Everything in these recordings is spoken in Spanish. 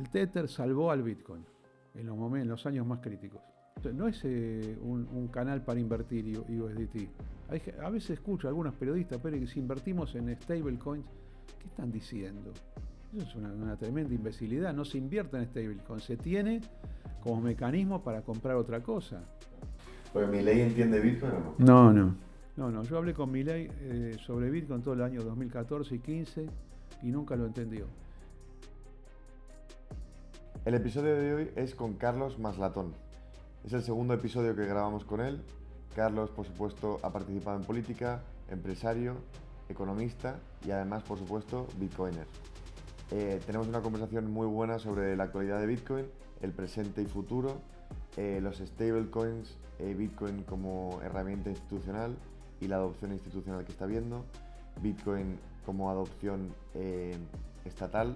El Tether salvó al Bitcoin en los años más críticos. No es un canal para invertir USDT. A veces escucho a algunos periodistas, pero que si invertimos en stablecoins, ¿qué están diciendo? Eso es una tremenda imbecilidad. No se invierte en stablecoins, se tiene como mecanismo para comprar otra cosa. ¿Porque Milei entiende Bitcoin o no? No. Yo hablé con Milei sobre Bitcoin todo el año 2014 y 15 y nunca lo entendió. El episodio de hoy es con Carlos Maslatón. Es el segundo episodio que grabamos con él. Carlos, por supuesto, ha participado en política, empresario, economista y además, por supuesto, bitcoiner. Tenemos una conversación muy buena sobre la actualidad de Bitcoin, el presente y futuro, los stablecoins, Bitcoin como herramienta institucional y la adopción institucional que está viendo, Bitcoin como adopción estatal,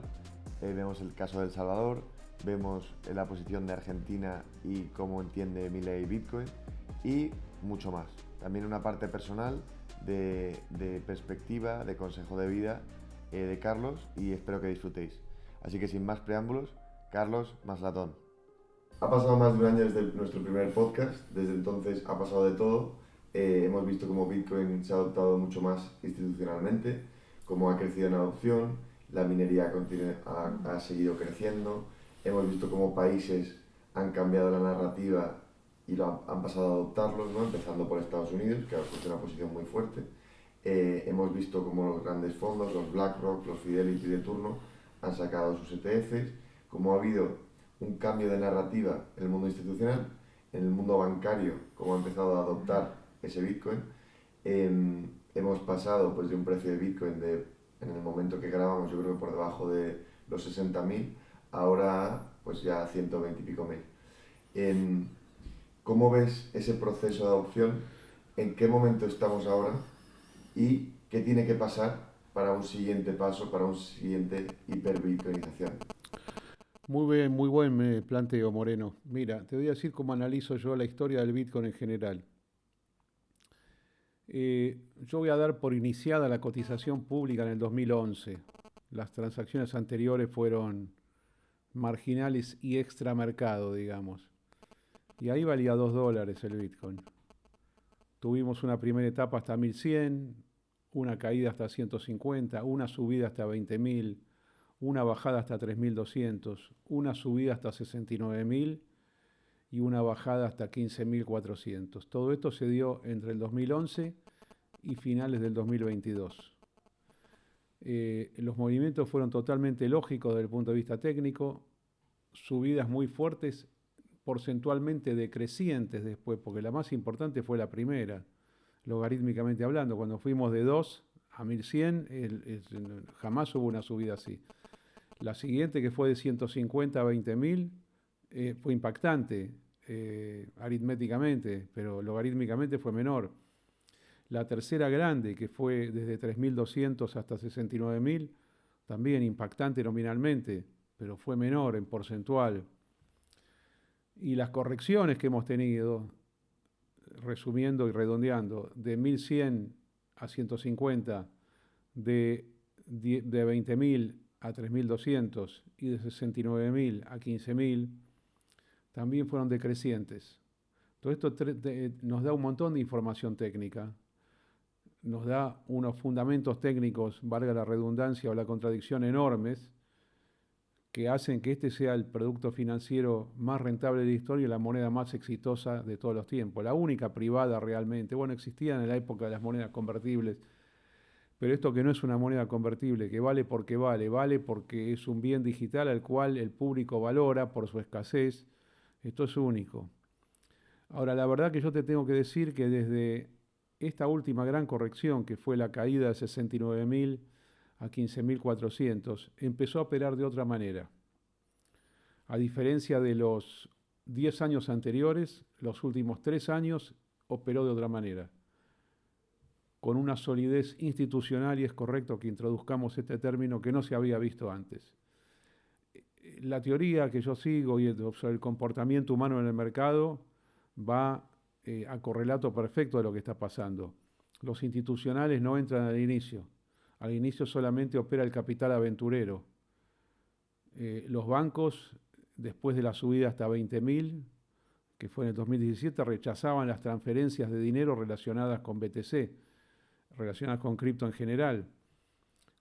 vemos el caso de El Salvador, vemos la posición de Argentina y cómo entiende Milei Bitcoin y mucho más. También una parte personal de perspectiva, de consejo de vida de Carlos y espero que disfrutéis. Así que sin más preámbulos, Carlos Maslatón. Ha pasado más de un año desde nuestro primer podcast, desde entonces ha pasado de todo. Hemos visto cómo Bitcoin se ha adoptado mucho más institucionalmente, cómo ha crecido en adopción, la minería ha seguido creciendo, hemos visto cómo países han cambiado la narrativa y han pasado a adoptarlos, ¿no? Empezando por Estados Unidos, que ha puesto una posición muy fuerte. Hemos visto cómo los grandes fondos, los BlackRock, los Fidelity de turno, han sacado sus ETFs, cómo ha habido un cambio de narrativa en el mundo institucional, en el mundo bancario, cómo ha empezado a adoptar ese Bitcoin. Hemos pasado pues, de un precio de Bitcoin en el momento que grabamos, yo creo que por debajo de los 60.000, ahora pues ya 120 y pico mil. ¿Cómo ves ese proceso de adopción? ¿En qué momento estamos ahora? ¿Y qué tiene que pasar para un siguiente paso, para un siguiente hiperbitcoinización? Muy buen planteo, Moreno. Mira, te voy a decir cómo analizo yo la historia del Bitcoin en general. Yo voy a dar por iniciada la cotización pública en el 2011. Las transacciones anteriores fueron marginales y extramercado, digamos. Y ahí valía $2 el Bitcoin. Tuvimos una primera etapa hasta 1100, una caída hasta 150, una subida hasta 20.000, una bajada hasta 3.200, una subida hasta 69.000 y una bajada hasta 15.400. Todo esto se dio entre el 2011 y finales del 2022. Los movimientos fueron totalmente lógicos desde el punto de vista técnico, subidas muy fuertes, porcentualmente decrecientes después, porque la más importante fue la primera, logarítmicamente hablando, cuando fuimos de 2 a 1100, jamás hubo una subida así. La siguiente, que fue de 150 a 20.000, fue impactante aritméticamente, pero logarítmicamente fue menor. La tercera grande, que fue desde 3.200 hasta 69.000, también impactante nominalmente, pero fue menor en porcentual. Y las correcciones que hemos tenido, resumiendo y redondeando, de 1100 a 150, de 20.000 a 3.200 y de 69.000 a 15.000, también fueron decrecientes. Todo esto nos da un montón de información técnica, nos da unos fundamentos técnicos, valga la redundancia o la contradicción, enormes, que hacen que este sea el producto financiero más rentable de la historia y la moneda más exitosa de todos los tiempos. La única privada realmente. Bueno, existían en la época de las monedas convertibles, pero esto que no es una moneda convertible, que vale porque es un bien digital al cual el público valora por su escasez, esto es único. Ahora, la verdad que yo te tengo que decir que desde esta última gran corrección, que fue la caída de 69.000 a 15.400, empezó a operar de otra manera. A diferencia de los 10 años anteriores, los últimos 3 años operó de otra manera, con una solidez institucional, y es correcto que introduzcamos este término que no se había visto antes. La teoría que yo sigo sobre el comportamiento humano en el mercado va a correlato perfecto de lo que está pasando. Los institucionales no entran al inicio solamente opera el capital aventurero. Los bancos, después de la subida hasta 20.000, que fue en el 2017, rechazaban las transferencias de dinero relacionadas con BTC, relacionadas con cripto en general.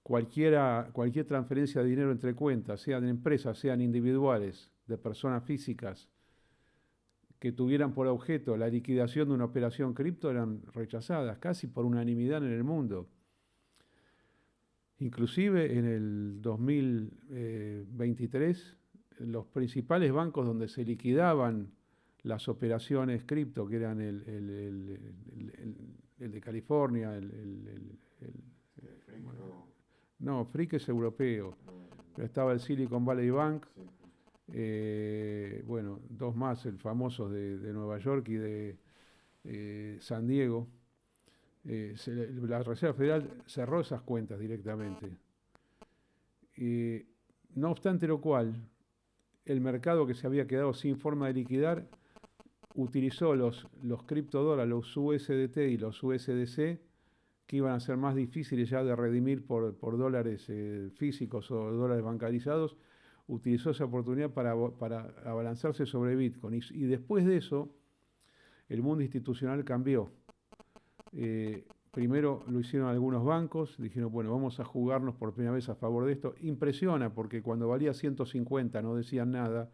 Cualquier transferencia de dinero entre cuentas, sean empresas, sean individuales, de personas físicas, que tuvieran por objeto la liquidación de una operación cripto, eran rechazadas casi por unanimidad en el mundo. Inclusive en el 2023, los principales bancos donde se liquidaban las operaciones cripto, que eran el de California, no, Frick es europeo, pero estaba el Silicon Valley Bank, bueno, dos más, el famoso de Nueva York y de San Diego. La Reserva Federal cerró esas cuentas directamente. No obstante lo cual, el mercado que se había quedado sin forma de liquidar utilizó los criptodólares, los USDT y los USDC, que iban a ser más difíciles ya de redimir por dólares físicos o dólares bancarizados, utilizó esa oportunidad para abalanzarse sobre Bitcoin. Y después de eso, el mundo institucional cambió. Primero lo hicieron algunos bancos, dijeron, bueno, vamos a jugarnos por primera vez a favor de esto. Impresiona porque cuando valía 150 no decían nada,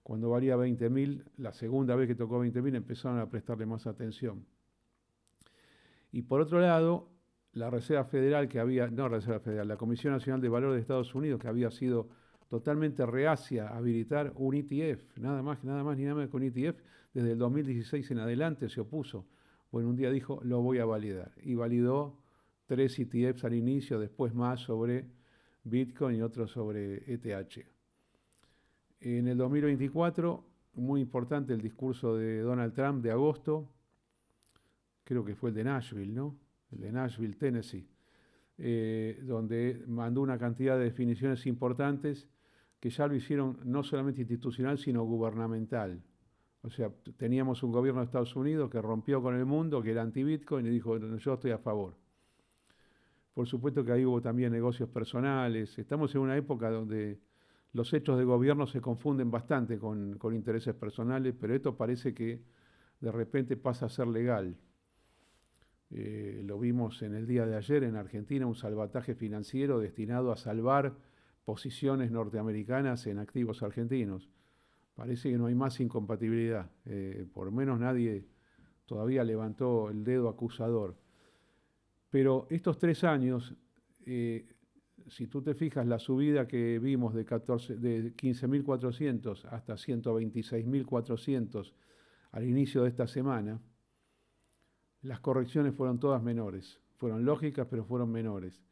cuando valía 20.000, la segunda vez que tocó 20.000 empezaron a prestarle más atención. Y por otro lado, la Reserva Federal la Comisión Nacional de Valores de Estados Unidos, que había sido totalmente reacia a habilitar un ETF, nada más ni nada menos que un ETF, desde el 2016 en adelante se opuso. Bueno, un día dijo, lo voy a validar. Y validó 3 ETFs al inicio, después más sobre Bitcoin y otros sobre ETH. En el 2024, muy importante el discurso de Donald Trump de agosto, creo que fue el de Nashville, ¿no? El de Nashville, Tennessee, donde mandó una cantidad de definiciones importantes que ya lo hicieron no solamente institucional, sino gubernamental. O sea, teníamos un gobierno de Estados Unidos que rompió con el mundo, que era anti-Bitcoin, y dijo, yo estoy a favor. Por supuesto que ahí hubo también negocios personales. Estamos en una época donde los hechos de gobierno se confunden bastante con intereses personales, pero esto parece que de repente pasa a ser legal. Lo vimos en el día de ayer en Argentina, un salvataje financiero destinado a salvar posiciones norteamericanas en activos argentinos. Parece que no hay más incompatibilidad. Por lo menos nadie todavía levantó el dedo acusador. Pero estos 3 años, si tú te fijas, la subida que vimos de 15.400 hasta 126.400 al inicio de esta semana, las correcciones fueron todas menores. Fueron lógicas, pero fueron menores.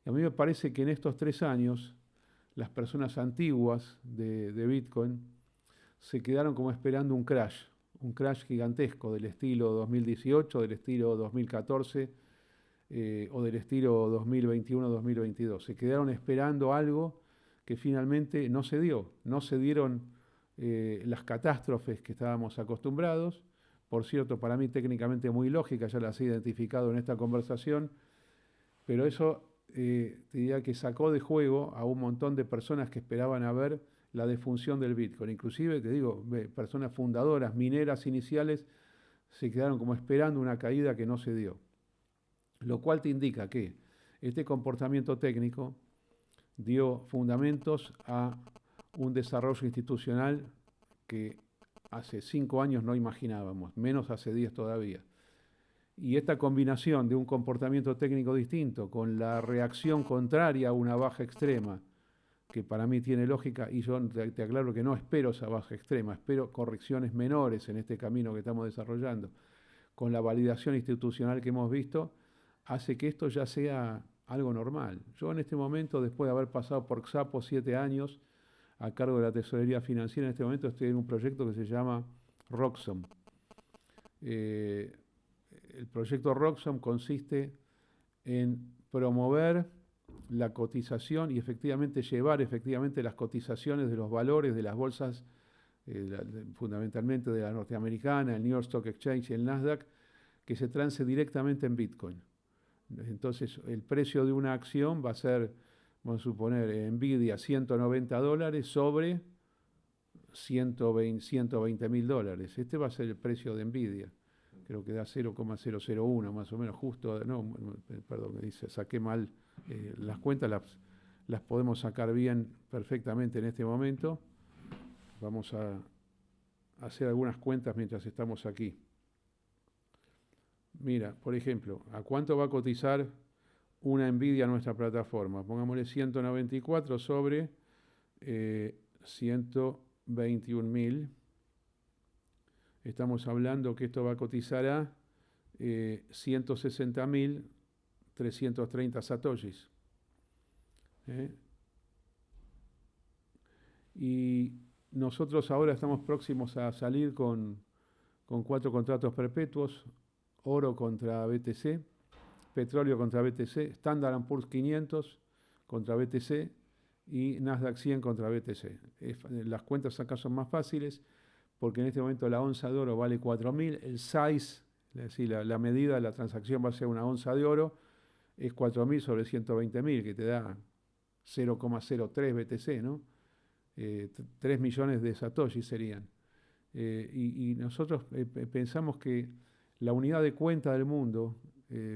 Y a mí me parece que en estos 3 años, las personas antiguas de Bitcoin se quedaron como esperando un crash gigantesco del estilo 2018, del estilo 2014 o del estilo 2021-2022. Se quedaron esperando algo que finalmente no se dio. No se dieron las catástrofes que estábamos acostumbrados. Por cierto, para mí técnicamente muy lógica, ya las he identificado en esta conversación, pero eso te diría que sacó de juego a un montón de personas que esperaban a ver la defunción del Bitcoin. Inclusive, te digo, personas fundadoras, mineras iniciales, se quedaron como esperando una caída que no se dio. Lo cual te indica que este comportamiento técnico dio fundamentos a un desarrollo institucional que hace 5 años no imaginábamos, menos hace 10 todavía. Y esta combinación de un comportamiento técnico distinto con la reacción contraria a una baja extrema, que para mí tiene lógica, y yo te aclaro que no espero esa baja extrema, espero correcciones menores en este camino que estamos desarrollando, con la validación institucional que hemos visto, hace que esto ya sea algo normal. Yo en este momento, después de haber pasado por Xapo 7 años a cargo de la tesorería financiera, en este momento estoy en un proyecto que se llama Roxxom. El proyecto Roxxom consiste en promover la cotización y llevar efectivamente las cotizaciones de los valores de las bolsas, fundamentalmente de la norteamericana, el New York Stock Exchange y el Nasdaq, que se trance directamente en Bitcoin. Entonces, el precio de una acción va a ser vamos a suponer, Nvidia $190 sobre 120.000 dólares. Este va a ser el precio de Nvidia. Creo que da 0,001 más o menos, justo, no, perdón, saqué mal las cuentas, las podemos sacar bien perfectamente en este momento. Vamos a hacer algunas cuentas mientras estamos aquí. Mira, por ejemplo, ¿a cuánto va a cotizar una Nvidia a nuestra plataforma? Pongámosle 194 sobre 121.000. Estamos hablando que esto va a cotizar a 160.330 satoshis. Y nosotros ahora estamos próximos a salir con 4 contratos perpetuos: oro contra BTC, petróleo contra BTC, Standard & Poor's 500 contra BTC y Nasdaq 100 contra BTC. Las cuentas acá son más fáciles porque en este momento la onza de oro vale 4.000, el size, es decir, la medida de la transacción va a ser una onza de oro, es 4.000 sobre 120.000, que te da 0,03 BTC, ¿no? 3 millones de satoshis serían. Y nosotros pensamos que la unidad de cuenta del mundo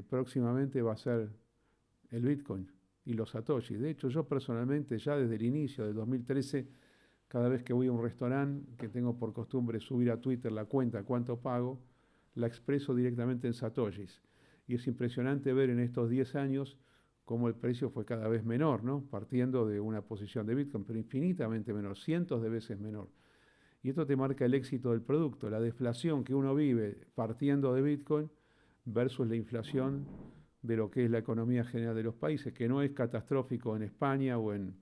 próximamente va a ser el Bitcoin y los satoshis. De hecho, yo personalmente ya desde el inicio del 2013, cada vez que voy a un restaurante, que tengo por costumbre subir a Twitter la cuenta, cuánto pago, la expreso directamente en satoshis. Y es impresionante ver en estos 10 años cómo el precio fue cada vez menor, ¿no? Partiendo de una posición de Bitcoin, pero infinitamente menor, cientos de veces menor. Y esto te marca el éxito del producto, la deflación que uno vive partiendo de Bitcoin versus la inflación de lo que es la economía general de los países, que no es catastrófico en España o en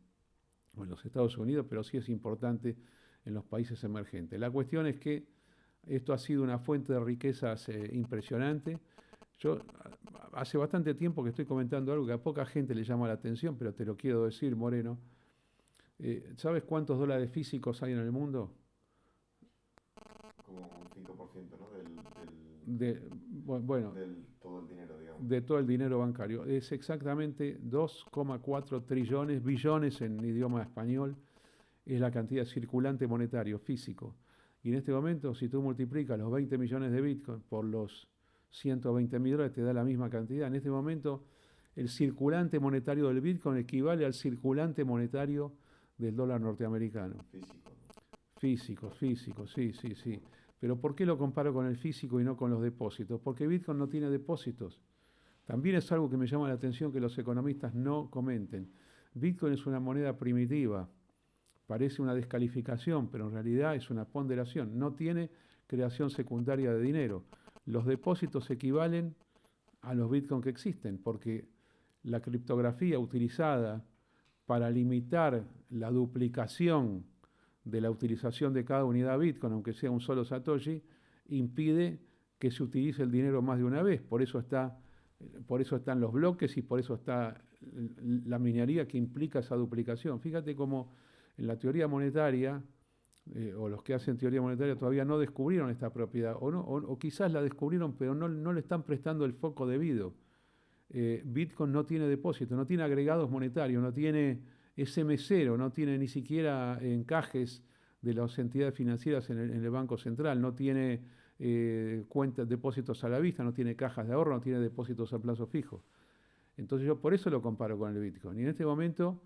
los Estados Unidos, pero sí es importante en los países emergentes. La cuestión es que esto ha sido una fuente de riquezas impresionante. Yo hace bastante tiempo que estoy comentando algo que a poca gente le llama la atención, pero te lo quiero decir, Moreno. ¿Sabes cuántos dólares físicos hay en el mundo? Como un 5%, ¿no? Bueno, del todo el dinero, digamos. De todo el dinero bancario. Es exactamente 2,4 trillones, billones en idioma español, es la cantidad circulante monetario físico. Y en este momento, si tú multiplicas los 20 millones de Bitcoin por los 120.000 dólares, te da la misma cantidad. En este momento, el circulante monetario del Bitcoin equivale al circulante monetario del dólar norteamericano. Físico, sí. Pero ¿por qué lo comparo con el físico y no con los depósitos? Porque Bitcoin no tiene depósitos. También es algo que me llama la atención que los economistas no comenten. Bitcoin es una moneda primitiva, parece una descalificación, pero en realidad es una ponderación. No tiene creación secundaria de dinero. Los depósitos equivalen a los Bitcoin que existen, porque la criptografía utilizada para limitar la duplicación de la utilización de cada unidad Bitcoin, aunque sea un solo Satoshi, impide que se utilice el dinero más de una vez. Por eso están los bloques y por eso está la minería que implica esa duplicación. Fíjate cómo en la teoría monetaria, o los que hacen teoría monetaria todavía no descubrieron esta propiedad, o quizás la descubrieron, pero no le están prestando el foco debido. Bitcoin no tiene depósito, no tiene agregados monetarios, no tiene SM0, no tiene ni siquiera encajes de las entidades financieras en el Banco Central, no tiene cuentas, depósitos a la vista, no tiene cajas de ahorro, no tiene depósitos a plazo fijo. Entonces yo por eso lo comparo con el Bitcoin. Y en este momento,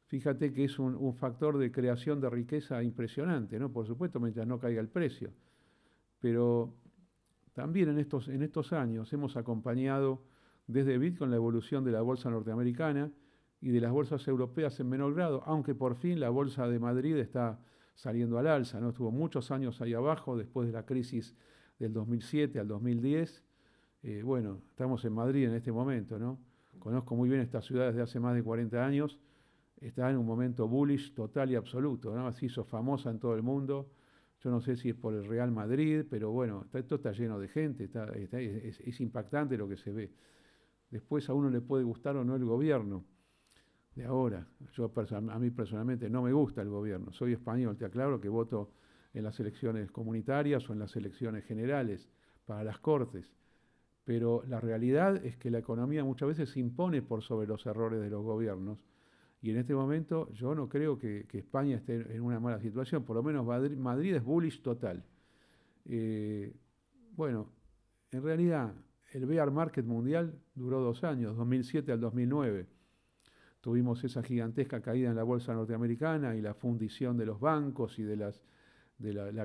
fíjate que es un factor de creación de riqueza impresionante, ¿no? Por supuesto, mientras no caiga el precio. Pero también en estos años hemos acompañado desde Bitcoin la evolución de la bolsa norteamericana y de las bolsas europeas en menor grado, aunque por fin la bolsa de Madrid está saliendo al alza, ¿no? Estuvo muchos años ahí abajo después de la crisis del 2007 al 2010. Bueno, estamos en Madrid en este momento, ¿no? Conozco muy bien esta ciudad desde hace más de 40 años. Está en un momento bullish total y absoluto, ¿no? Se hizo famosa en todo el mundo. Yo no sé si es por el Real Madrid, pero bueno, esto está lleno de gente, es impactante lo que se ve. Después a uno le puede gustar o no el gobierno de ahora. A mí personalmente no me gusta el gobierno. Soy español, te aclaro que voto en las elecciones comunitarias o en las elecciones generales para las Cortes. Pero la realidad es que la economía muchas veces se impone por sobre los errores de los gobiernos. Y en este momento yo no creo que España esté en una mala situación, por lo menos Madrid es bullish total. Eh, bueno, en realidad el bear market mundial duró 2 años, 2007 al 2009. Tuvimos esa gigantesca caída en la bolsa norteamericana y la fundición de los bancos y la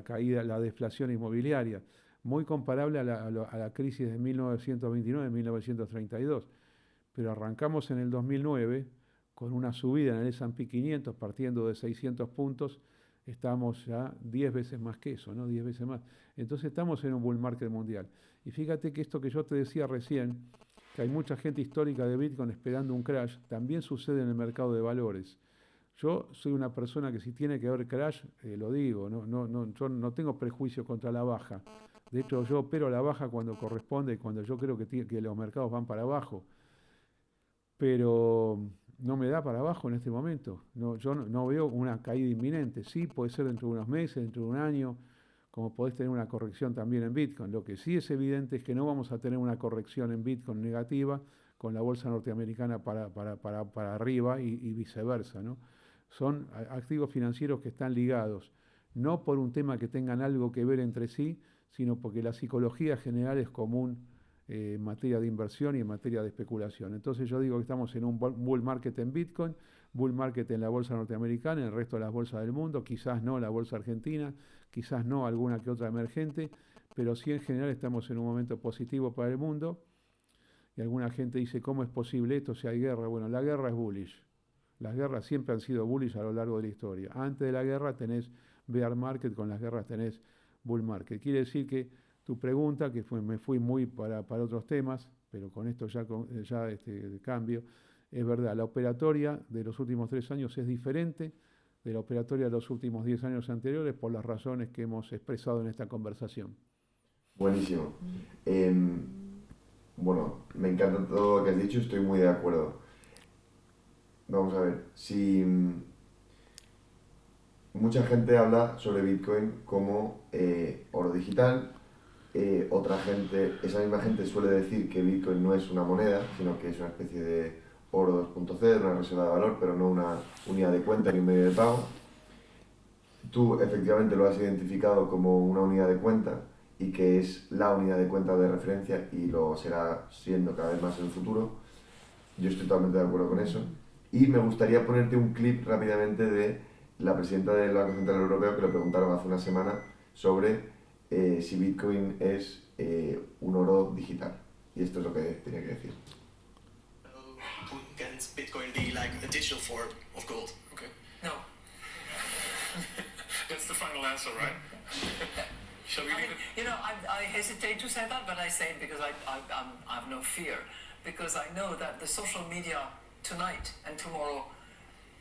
caída, la deflación inmobiliaria, muy comparable a la crisis de 1929-1932. Pero arrancamos en el 2009 con una subida en el S&P 500 partiendo de 600 puntos, estamos ya 10 veces más que eso, ¿no? 10 veces más. Entonces estamos en un bull market mundial. Y fíjate que esto que yo te decía recién, que hay mucha gente histórica de Bitcoin esperando un crash, también sucede en el mercado de valores. Yo soy una persona que si tiene que haber crash, lo digo, yo no tengo prejuicio contra la baja. De hecho, yo opero a la baja cuando corresponde y cuando yo creo que los mercados van para abajo. Pero no me da para abajo en este momento. No, yo no veo una caída inminente. Sí, puede ser dentro de unos meses, dentro de un año, como podés tener una corrección también en Bitcoin. Lo que sí es evidente es que no vamos a tener una corrección en Bitcoin negativa con la bolsa norteamericana para arriba y viceversa, ¿no? Son activos financieros que están ligados, no por un tema que tengan algo que ver entre sí, sino porque la psicología general es común en materia de inversión y en materia de especulación. Entonces yo digo que estamos en un bull market en Bitcoin, bull market en la bolsa norteamericana, en el resto de las bolsas del mundo, quizás no la bolsa argentina, quizás no alguna que otra emergente, pero sí en general estamos en un momento positivo para el mundo. Y alguna gente dice, ¿cómo es posible esto si hay guerra? Bueno, la guerra es bullish. Las guerras siempre han sido bullish a lo largo de la historia. Antes de la guerra tenés bear market, con las guerras tenés bull market. Quiere decir que tu pregunta, me fui muy para otros temas, pero con esto ya cambio, es verdad, la operatoria de los últimos 3 años es diferente de la operatoria de los últimos 10 años anteriores por las razones que hemos expresado en esta conversación. Buenísimo. Em, bueno, me encanta todo lo que has dicho, estoy muy de acuerdo. Vamos a ver, si mucha gente habla sobre Bitcoin como oro digital, otra gente, esa misma gente suele decir que Bitcoin no es una moneda, sino que es una especie de oro 2.0, una reserva de valor, pero no una unidad de cuenta ni un medio de pago. Tú efectivamente lo has identificado como una unidad de cuenta y que es la unidad de cuenta de referencia y lo será siendo cada vez más en el futuro. Yo estoy totalmente de acuerdo con eso. Y me gustaría ponerte un clip rápidamente de la presidenta del Banco Central Europeo que le preguntaron hace una semana sobre si Bitcoin es un oro digital. Y esto es lo que tenía que decir. Can Bitcoin be like a digital form of gold? Okay. No. That's the final answer, right? Shall we leave it? You know, I hesitate to say that, but I say it because I have no fear. Because I know that the social media tonight and tomorrow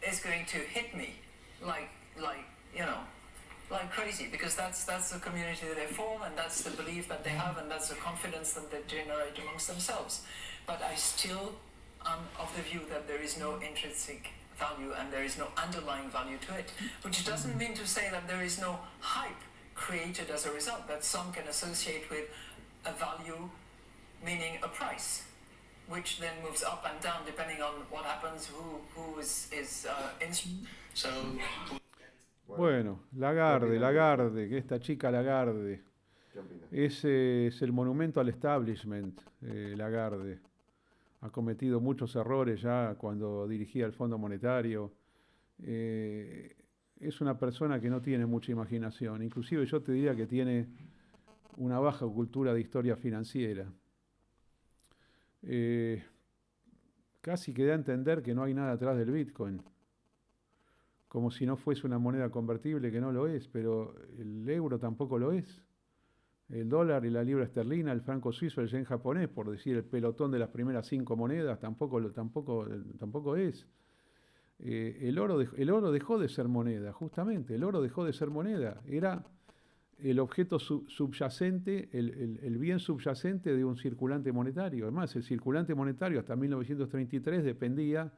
is going to hit me like crazy, because that's the community that they form, and that's the belief that they have, and that's the confidence that they generate amongst themselves. But I still am of the view that there is no intrinsic value and there is no underlying value to it, which doesn't mean to say that there is no hype created as a result, that some can associate with a value, meaning a price, which then moves up and down depending on what happens, who is So, Bueno, Lagarde, que esta chica Lagarde, ¿Qué opinas? ese es el monumento al establishment, Lagarde. Ha cometido muchos errores ya cuando dirigía el Fondo Monetario. Es una persona que no tiene mucha imaginación. Inclusive yo te diría que tiene una baja cultura de historia financiera. Eh, Casi que da a entender que no hay nada atrás del Bitcoin, como si no fuese una moneda convertible, que no lo es, pero el euro tampoco lo es. El dólar y la libra esterlina, el franco suizo, el yen japonés, por decir el pelotón de las primeras 5 monedas, tampoco es. El oro dejó de ser moneda, justamente, el oro dejó de ser moneda. Era el objeto subyacente, el bien subyacente de un circulante monetario. Además, el circulante monetario hasta 1933 dependía,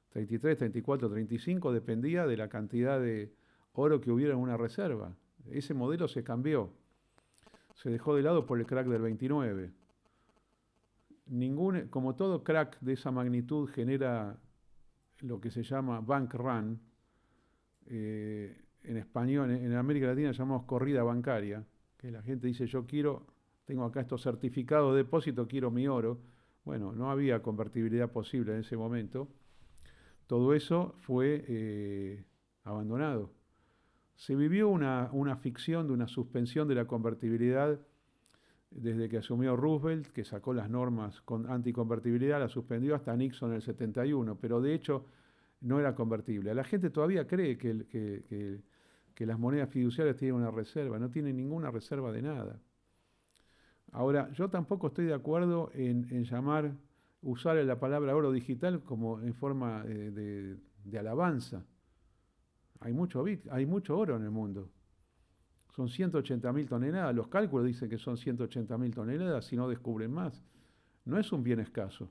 33, 34, 35, dependía de la cantidad de oro que hubiera en una reserva. Ese modelo se cambió. Se dejó de lado por el crack del 29. Como todo crack de esa magnitud genera lo que se llama bank run, en español, en América Latina llamamos corrida bancaria, que la gente dice, yo quiero, tengo acá estos certificados de depósito, quiero mi oro. Bueno, no había convertibilidad posible en ese momento. Todo eso fue abandonado. Se vivió una ficción de una suspensión de la convertibilidad desde que asumió Roosevelt, que sacó las normas anticonvertibilidad, la suspendió hasta Nixon en el 71, pero de hecho no era convertible. La gente todavía cree que las monedas fiduciarias tienen una reserva, no tienen ninguna reserva de nada. Ahora, yo tampoco estoy de acuerdo en usar la palabra oro digital como en forma de alabanza. Hay mucho oro en el mundo. Son 180.000 toneladas. Los cálculos dicen que son 180.000 toneladas si no descubren más. No es un bien escaso.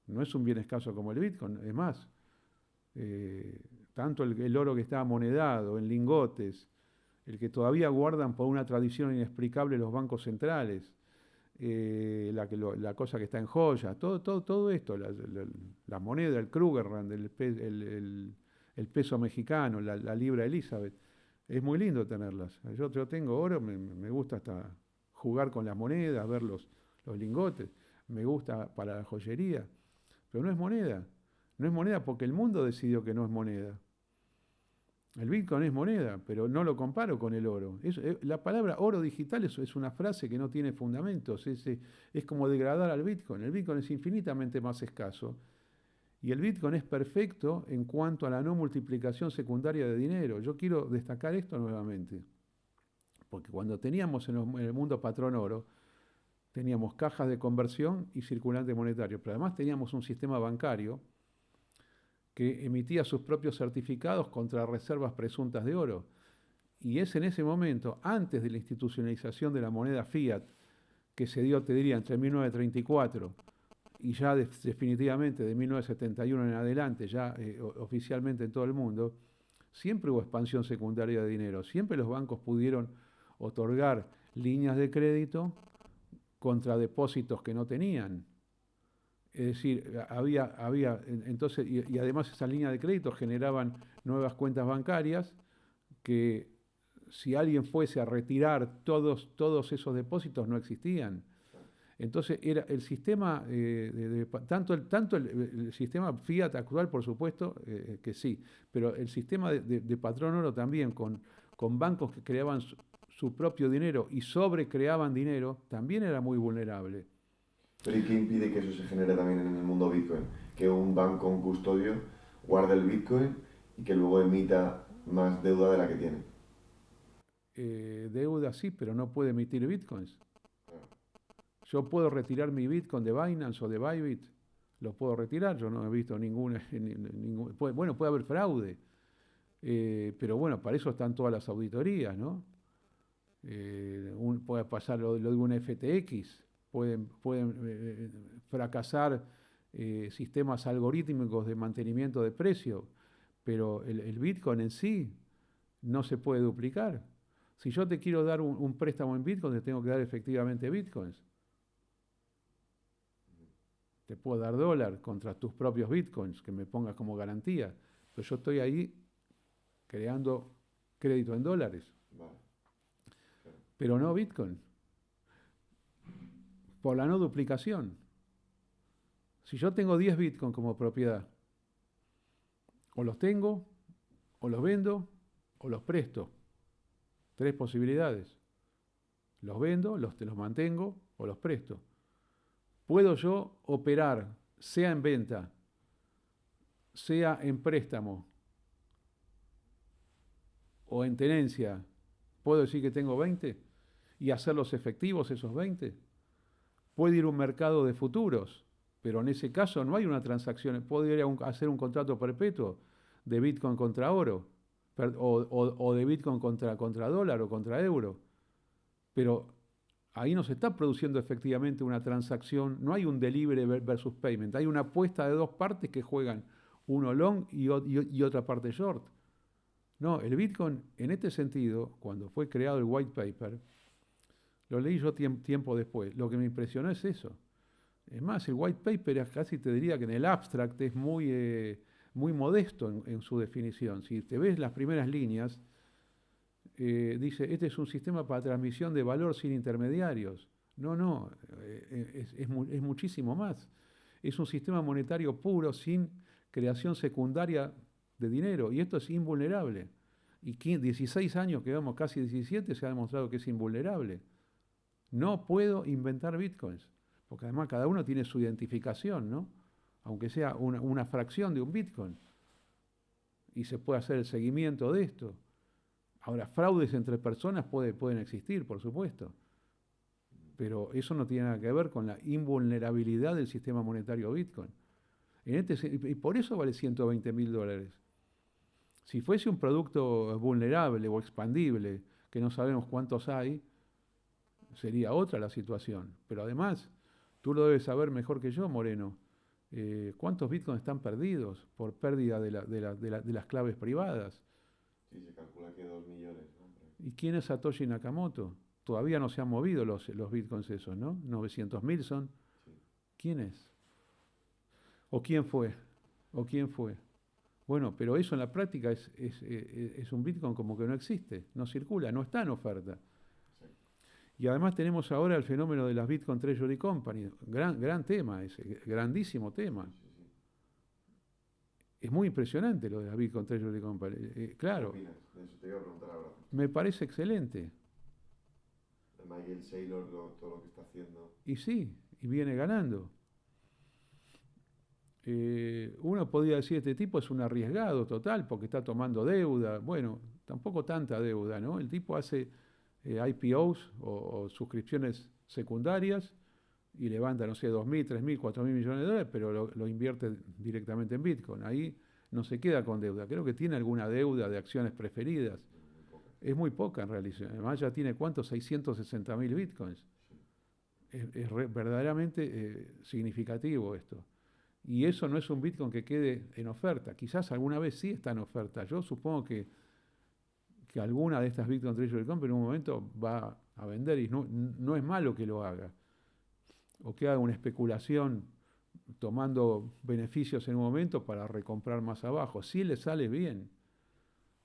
No es un bien escaso como el Bitcoin. Es más, tanto el oro que está amonedado en lingotes, el que todavía guardan por una tradición inexplicable los bancos centrales, la cosa que está en joyas, todo esto, la moneda, el Krugerrand, el peso mexicano, la libra Elizabeth, es muy lindo tenerlas. Yo tengo oro, me gusta hasta jugar con las monedas, ver los lingotes, me gusta para la joyería, pero no es moneda. No es moneda porque el mundo decidió que no es moneda. El Bitcoin es moneda, pero no lo comparo con el oro. La palabra oro digital es una frase que no tiene fundamentos. Es como degradar al Bitcoin. El Bitcoin es infinitamente más escaso. Y el Bitcoin es perfecto en cuanto a la no multiplicación secundaria de dinero. Yo quiero destacar esto nuevamente. Porque cuando teníamos en el mundo patrón oro, teníamos cajas de conversión y circulante monetario. Pero además teníamos un sistema bancario que emitía sus propios certificados contra reservas presuntas de oro. Y es en ese momento, antes de la institucionalización de la moneda fiat, que se dio, te diría, entre 1934 y ya definitivamente de 1971 en adelante, ya oficialmente en todo el mundo, siempre hubo expansión secundaria de dinero. Siempre los bancos pudieron otorgar líneas de crédito contra depósitos que no tenían. Es decir, entonces, y además esas líneas de crédito generaban nuevas cuentas bancarias que si alguien fuese a retirar todos esos depósitos no existían. Entonces era el sistema, tanto el sistema fiat actual, por supuesto, que sí, pero el sistema de patrón oro también, con bancos que creaban su propio dinero y sobrecreaban dinero, también era muy vulnerable. Pero ¿y qué impide que eso se genere también en el mundo Bitcoin? Que un banco, un custodio, guarde el Bitcoin y que luego emita más deuda de la que tiene. Deuda sí, pero no puede emitir Bitcoins. Yo puedo retirar mi Bitcoin de Binance o de Bybit, lo puedo retirar, yo no he visto bueno, puede haber fraude, pero bueno, para eso están todas las auditorías, ¿no? Puede pasar lo de un FTX, pueden fracasar sistemas algorítmicos de mantenimiento de precio, pero el Bitcoin en sí no se puede duplicar. Si yo te quiero dar un préstamo en Bitcoin, te tengo que dar efectivamente Bitcoins. Te puedo dar dólar contra tus propios Bitcoins, que me pongas como garantía, pero yo estoy ahí creando crédito en dólares. Vale. Pero no Bitcoin. Por la no duplicación. Si yo tengo 10 Bitcoin como propiedad, o los tengo, o los vendo, o los presto. 3 posibilidades. Los vendo, te los mantengo, o los presto. Puedo yo operar, sea en venta, sea en préstamo, o en tenencia, ¿puedo decir que tengo 20 y hacerlos efectivos esos 20? Puede ir a un mercado de futuros, pero en ese caso no hay una transacción. Puedo ir a hacer un contrato perpetuo de Bitcoin contra oro, o de Bitcoin contra dólar o contra euro. Pero ahí no se está produciendo efectivamente una transacción, no hay un delivery versus payment, hay una apuesta de dos partes que juegan, uno long y otra parte short. No, el Bitcoin, en este sentido, cuando fue creado el white paper, lo leí yo tiempo después, lo que me impresionó es eso. Es más, el white paper casi te diría que en el abstract es muy muy modesto en su definición. Si te ves las primeras líneas, dice, este es un sistema para transmisión de valor sin intermediarios. No, no, es muchísimo más. Es un sistema monetario puro, sin creación secundaria de dinero, y esto es invulnerable. Y 16 años, que vamos casi 17, se ha demostrado que es invulnerable. No puedo inventar bitcoins, porque además cada uno tiene su identificación, ¿no? Aunque sea una fracción de un bitcoin. Y se puede hacer el seguimiento de esto. Ahora, fraudes entre personas pueden existir, por supuesto. Pero eso no tiene nada que ver con la invulnerabilidad del sistema monetario Bitcoin. Y por eso vale $120.000. Si fuese un producto vulnerable o expandible, que no sabemos cuántos hay, sería otra la situación. Pero además, tú lo debes saber mejor que yo, Moreno, ¿cuántos bitcoins están perdidos por pérdida de las claves privadas? Sí, se calcula que 2 millones, ¿no? ¿Y quién es Satoshi Nakamoto? Todavía no se han movido los bitcoins esos, ¿no? 900.000 son. Sí. ¿Quién es? ¿O quién fue? ¿O quién fue? Bueno, pero eso en la práctica es un bitcoin como que no existe, no circula, no está en oferta. Sí. Y además tenemos ahora el fenómeno de las Bitcoin Treasury Company. Gran tema ese, grandísimo tema. Sí, sí. Es muy impresionante lo de las Bitcoin Treasury Company. ¿Qué Claro, opinas de eso? Te iba a preguntar ahora. me parece excelente. De Michael Saylor, todo lo que está haciendo. Y sí, y viene ganando. Uno podría decir, este tipo es un arriesgado total porque está tomando deuda. Bueno, tampoco tanta deuda, ¿no? El tipo hace IPOs o suscripciones secundarias y levanta, no sé, 2.000, 3.000, 4.000 millones de dólares, pero lo invierte directamente en Bitcoin. Ahí no se queda con deuda. Creo que tiene alguna deuda de acciones preferidas. Es muy poca en realidad. Además ya tiene, ¿cuántos? 660.000 Bitcoins. Es verdaderamente significativo esto. Y eso no es un Bitcoin que quede en oferta. Quizás alguna vez sí está en oferta. Yo supongo que alguna de estas Bitcoin Treasury Company en un momento va a vender y no es malo que lo haga. O que haga una especulación tomando beneficios en un momento para recomprar más abajo. Sí le sale bien.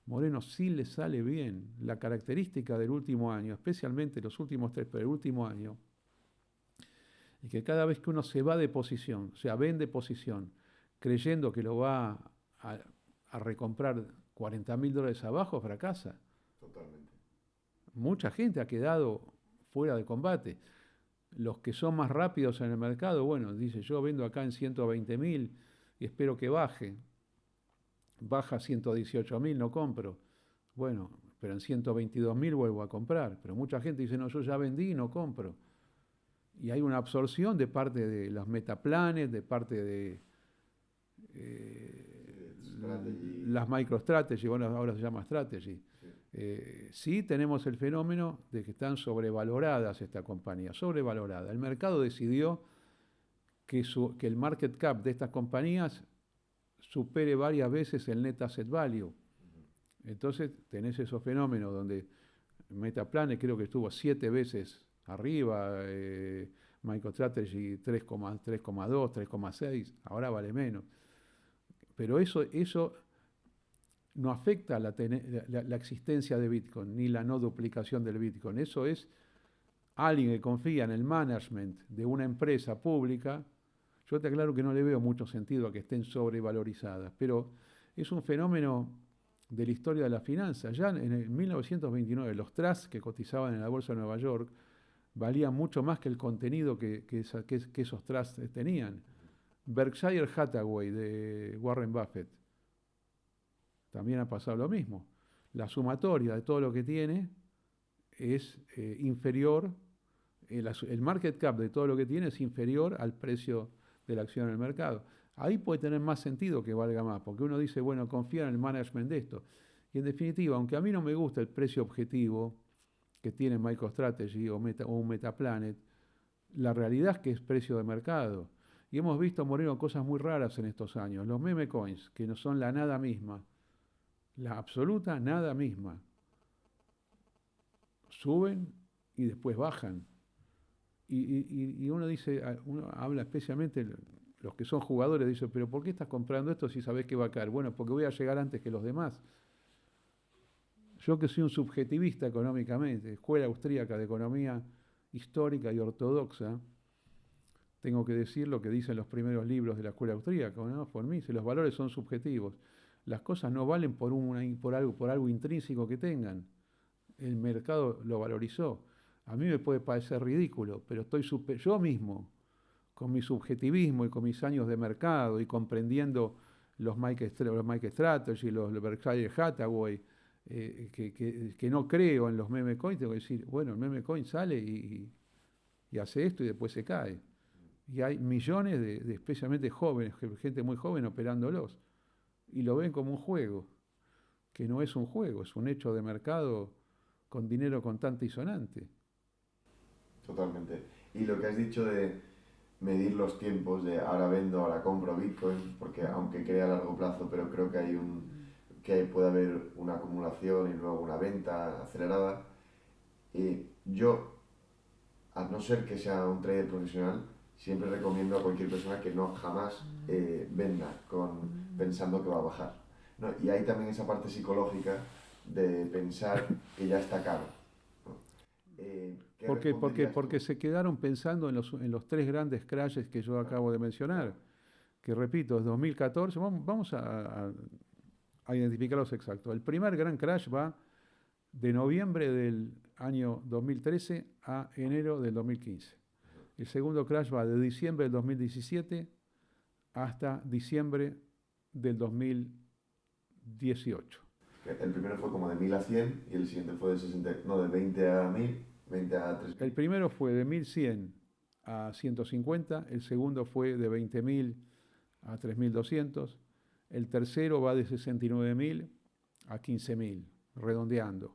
Moreno, sí le sale bien. La característica del último año, especialmente los últimos 3, pero el último año, y que cada vez que uno se va de posición, o sea, vende posición, creyendo que lo va a recomprar $40.000 abajo, fracasa. Totalmente. Mucha gente ha quedado fuera de combate. Los que son más rápidos en el mercado, bueno, dice, yo vendo acá en 120.000 y espero que baje. Baja a 118.000, no compro. Bueno, pero en 122.000 vuelvo a comprar. Pero mucha gente dice, no, yo ya vendí y no compro. Y hay una absorción de parte de los metaplanes, de parte de las microstrategy, bueno, ahora se llama strategy. Sí tenemos el fenómeno de que están sobrevaloradas estas compañías, sobrevalorada. El mercado decidió que el market cap de estas compañías supere varias veces el net asset value. Entonces tenés esos fenómenos donde Metaplanet creo que estuvo 7 veces arriba, MicroStrategy 3,2, 3,6, ahora vale menos. Pero eso no afecta la existencia de Bitcoin, ni la no duplicación del Bitcoin. Eso es alguien que confía en el management de una empresa pública. Yo te aclaro que no le veo mucho sentido a que estén sobrevalorizadas, pero es un fenómeno de la historia de la finanza. Ya en el 1929 los trusts que cotizaban en la Bolsa de Nueva York valían mucho más que el contenido que esos trusts tenían. Berkshire Hathaway de Warren Buffett también ha pasado lo mismo. La sumatoria de todo lo que tiene es inferior, el market cap de todo lo que tiene es inferior al precio de la acción en el mercado. Ahí puede tener más sentido que valga más, porque uno dice, bueno, confía en el management de esto. Y en definitiva, aunque a mí no me gusta el precio objetivo que tiene MicroStrategy o un Metaplanet, la realidad es que es precio de mercado. Y hemos visto, Moreno, cosas muy raras en estos años. Los meme coins, que no son la nada misma, la absoluta nada misma, suben y después bajan. Y uno dice, uno habla especialmente los que son jugadores dicen, pero ¿por qué estás comprando esto si sabés que va a caer? Bueno, porque voy a llegar antes que los demás. Yo que soy un subjetivista económicamente, escuela austríaca de economía histórica y ortodoxa, tengo que decir lo que dicen los primeros libros de la escuela austríaca, ¿no? Por mí, si los valores son subjetivos, las cosas no valen por algo intrínseco que tengan. El mercado lo valorizó. A mí me puede parecer ridículo, pero yo mismo, con mi subjetivismo y con mis años de mercado y comprendiendo los Mike Strategy, los Berkshire Hathaway, que no creo en los meme coins, tengo que decir, bueno, el meme coin sale y hace esto y después se cae. Y hay millones especialmente jóvenes, gente muy joven operándolos, y lo ven como un juego, que no es un juego, es un hecho de mercado con dinero contante y sonante. Totalmente. Y lo que has dicho de medir los tiempos, de ahora vendo, ahora compro Bitcoin, porque aunque crea a largo plazo, pero creo que puede haber una acumulación y luego una venta acelerada. Y yo, a no ser que sea un trader profesional, siempre recomiendo a cualquier persona que no jamás venda pensando que va a bajar, ¿no? Y hay también esa parte psicológica de pensar que ya está caro, ¿no? Porque se quedaron pensando en los tres grandes crashes que yo acabo de mencionar, que repito, es 2014, vamos a identificarlos exactos. El primer gran crash va de noviembre del año 2013 a enero del 2015. El segundo crash va de diciembre del 2017 hasta diciembre del 2018. El primero fue como de 1000 a 100 y el siguiente fue de 20 a 1000, 20 a 3000. El primero fue de 1100 a 150, el segundo fue de 20.000 a 3200, el tercero va de 69.000 a 15.000, redondeando.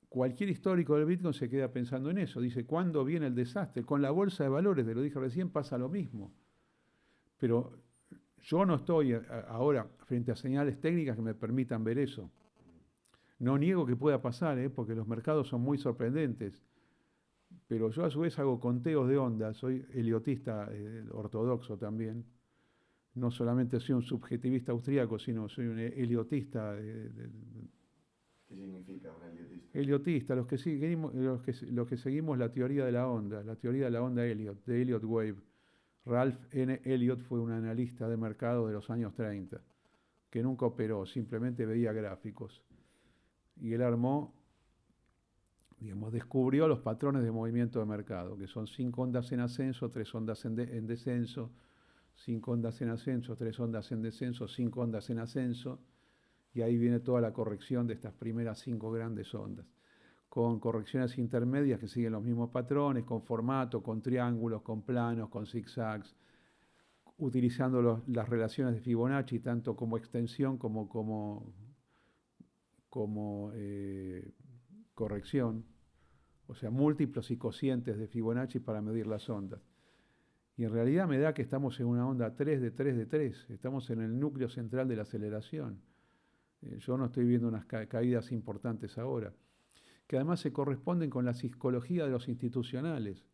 Cualquier histórico del Bitcoin se queda pensando en eso. Dice, ¿cuándo viene el desastre? Con la bolsa de valores, te lo dije recién, pasa lo mismo. Pero yo no estoy ahora frente a señales técnicas que me permitan ver eso. No niego que pueda pasar, porque los mercados son muy sorprendentes. Pero yo a su vez hago conteos de ondas, soy heliotista ortodoxo también. No solamente soy un subjetivista austríaco, sino soy un heliotista. ¿Qué significa un heliotista? Heliotista, los que seguimos la teoría de la onda Elliot, de Elliott Wave. Ralph N. Elliott fue un analista de mercado de los años 30, que nunca operó, simplemente veía gráficos. Y él descubrió los patrones de movimiento de mercado, que son 5 ondas en ascenso, 3 ondas en descenso, 5 ondas en ascenso, 3 ondas en descenso, 5 ondas en ascenso, y ahí viene toda la corrección de estas primeras 5 grandes ondas, con correcciones intermedias que siguen los mismos patrones, con formato, con triángulos, con planos, con zigzags, utilizando las relaciones de Fibonacci tanto como extensión como corrección, o sea, múltiplos y cocientes de Fibonacci para medir las ondas. Y en realidad me da que estamos en una onda 3 de 3 de 3, estamos en el núcleo central de la aceleración. Yo no estoy viendo unas caídas importantes ahora, que además se corresponden con la psicología de los institucionales.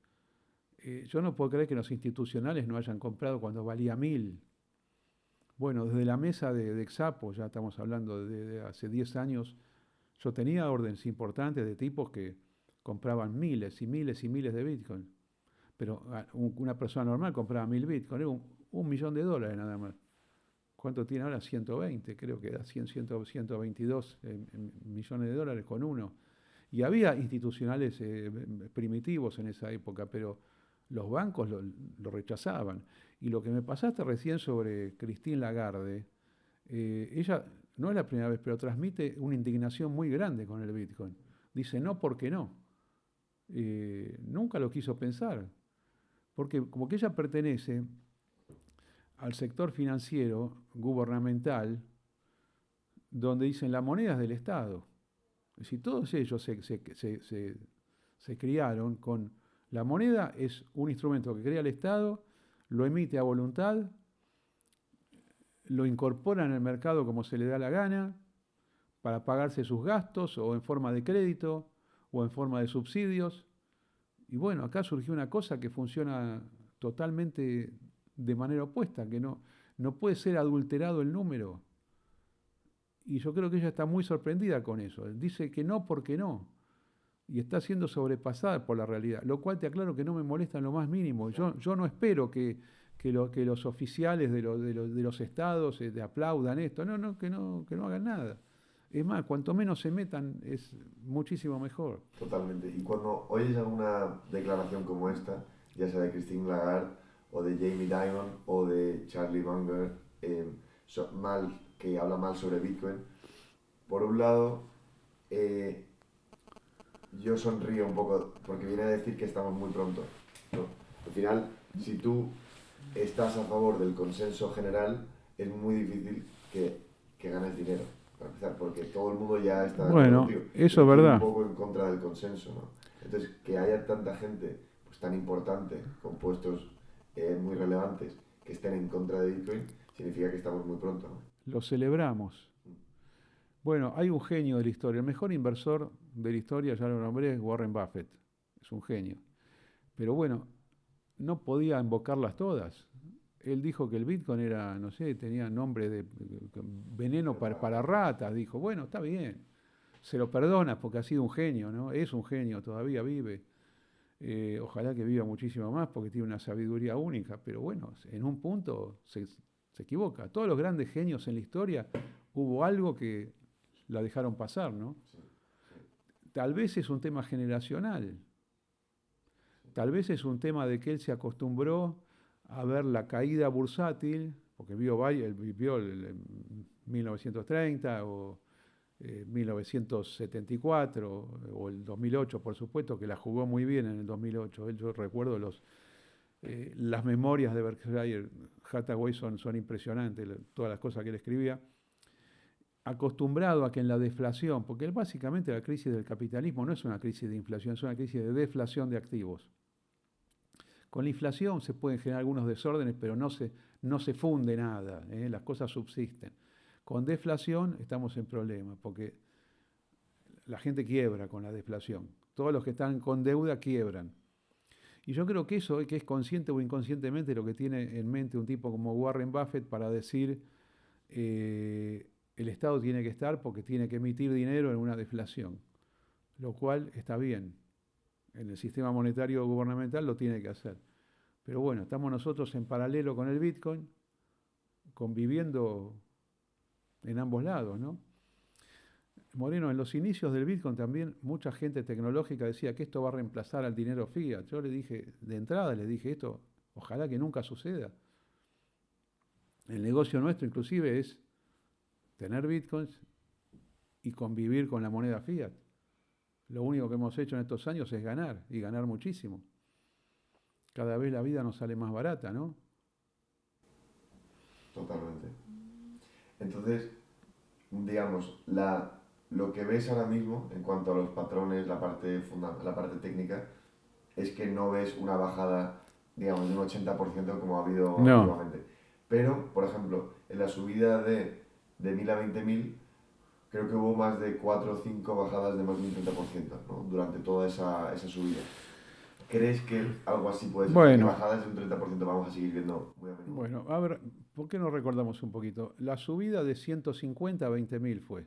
Yo no puedo creer que los institucionales no hayan comprado cuando valía 1000. Bueno, desde la mesa de Xapo, ya estamos hablando de hace 10 años, yo tenía órdenes importantes de tipos que compraban miles y miles y miles de Bitcoin. Pero una persona normal compraba 1000 Bitcoin, era $1 millón nada más. ¿Cuánto tiene ahora? 120, creo que da 122 millones de dólares con uno. Y había institucionales primitivos en esa época, pero los bancos lo rechazaban. Y lo que me pasaste recién sobre Christine Lagarde, ella no es la primera vez, pero transmite una indignación muy grande con el Bitcoin. Dice, no, porque no. Nunca lo quiso pensar. Porque como que ella pertenece al sector financiero gubernamental, donde dicen la moneda es del Estado. Es decir, todos ellos se criaron con la moneda es un instrumento que crea el Estado, lo emite a voluntad, lo incorpora en el mercado como se le da la gana, para pagarse sus gastos, o en forma de crédito, o en forma de subsidios. Y bueno, acá surgió una cosa que funciona totalmente de manera opuesta, que no puede ser adulterado el número. Y yo creo que ella está muy sorprendida con eso. Dice que no porque no. Y está siendo sobrepasada por la realidad. Lo cual te aclaro que no me molesta en lo más mínimo. Yo no espero que los oficiales de los estados te aplaudan esto. No, que no hagan nada. Es más, cuanto menos se metan es muchísimo mejor. Totalmente. Y cuando oyes alguna declaración como esta, ya sea de Christine Lagarde o de Jamie Dimon o de Charlie Munger, que habla mal sobre Bitcoin, por un lado, yo sonrío un poco porque viene a decir que estamos muy pronto, ¿no? Al final, si tú estás a favor del consenso general, es muy difícil que ganes dinero, para empezar, porque todo el mundo ya está de acuerdo Bueno, contigo. eso es Estoy verdad. un poco en contra del consenso, ¿no? Entonces, que haya tanta gente pues, tan importante, con puestos muy relevantes, que estén en contra de Bitcoin, significa que estamos muy pronto, ¿no? Lo celebramos. Bueno, hay un genio de la historia. El mejor inversor de la historia, ya lo nombré, es Warren Buffett. Es un genio. Pero bueno, no podía invocarlas todas. Él dijo que el Bitcoin era, no sé, tenía nombre de veneno para ratas. Dijo, bueno, está bien. Se lo perdonas porque ha sido un genio, ¿no? Es un genio, todavía vive. Ojalá que viva muchísimo más porque tiene una sabiduría única. Pero bueno, en un punto se equivoca. Todos los grandes genios en la historia hubo algo que la dejaron pasar, ¿no? Tal vez es un tema generacional. Tal vez es un tema de que él se acostumbró a ver la caída bursátil, porque vivió el 1930 o 1974 o el 2008, por supuesto, que la jugó muy bien en el 2008. Yo recuerdo las memorias de Berkshire Hathaway son impresionantes, todas las cosas que él escribía. Acostumbrado a que en la deflación, porque básicamente la crisis del capitalismo no es una crisis de inflación, es una crisis de deflación de activos. Con la inflación se pueden generar algunos desórdenes, pero no se funde nada, las cosas subsisten. Con deflación estamos en problemas, porque la gente quiebra con la deflación. Todos los que están con deuda quiebran. Y yo creo que eso, que es consciente o inconscientemente lo que tiene en mente un tipo como Warren Buffett para decir el Estado tiene que estar porque tiene que emitir dinero en una deflación, lo cual está bien. En el sistema monetario gubernamental lo tiene que hacer. Pero bueno, estamos nosotros en paralelo con el Bitcoin, conviviendo en ambos lados, ¿no? Moreno, en los inicios del Bitcoin también mucha gente tecnológica decía que esto va a reemplazar al dinero fiat. Yo le dije, de entrada le dije esto, ojalá que nunca suceda. El negocio nuestro inclusive es tener Bitcoins y convivir con la moneda fiat. Lo único que hemos hecho en estos años es ganar, y ganar muchísimo. Cada vez la vida nos sale más barata, ¿no? Totalmente. Entonces, digamos, lo que ves ahora mismo en cuanto a los patrones, la parte técnica, es que no ves una bajada, digamos, de un 80% como ha habido antiguamente. Pero, por ejemplo, en la subida de 1000 a 20.000, creo que hubo más de 4 o 5 bajadas de más de un 30%, ¿no? Durante toda esa subida. ¿Crees que algo así puede ser? Bueno, que bajadas de un 30% vamos a seguir viendo muy a menudo. Bueno, a ver, ¿por qué no recordamos un poquito? La subida de 150 a 20.000 fue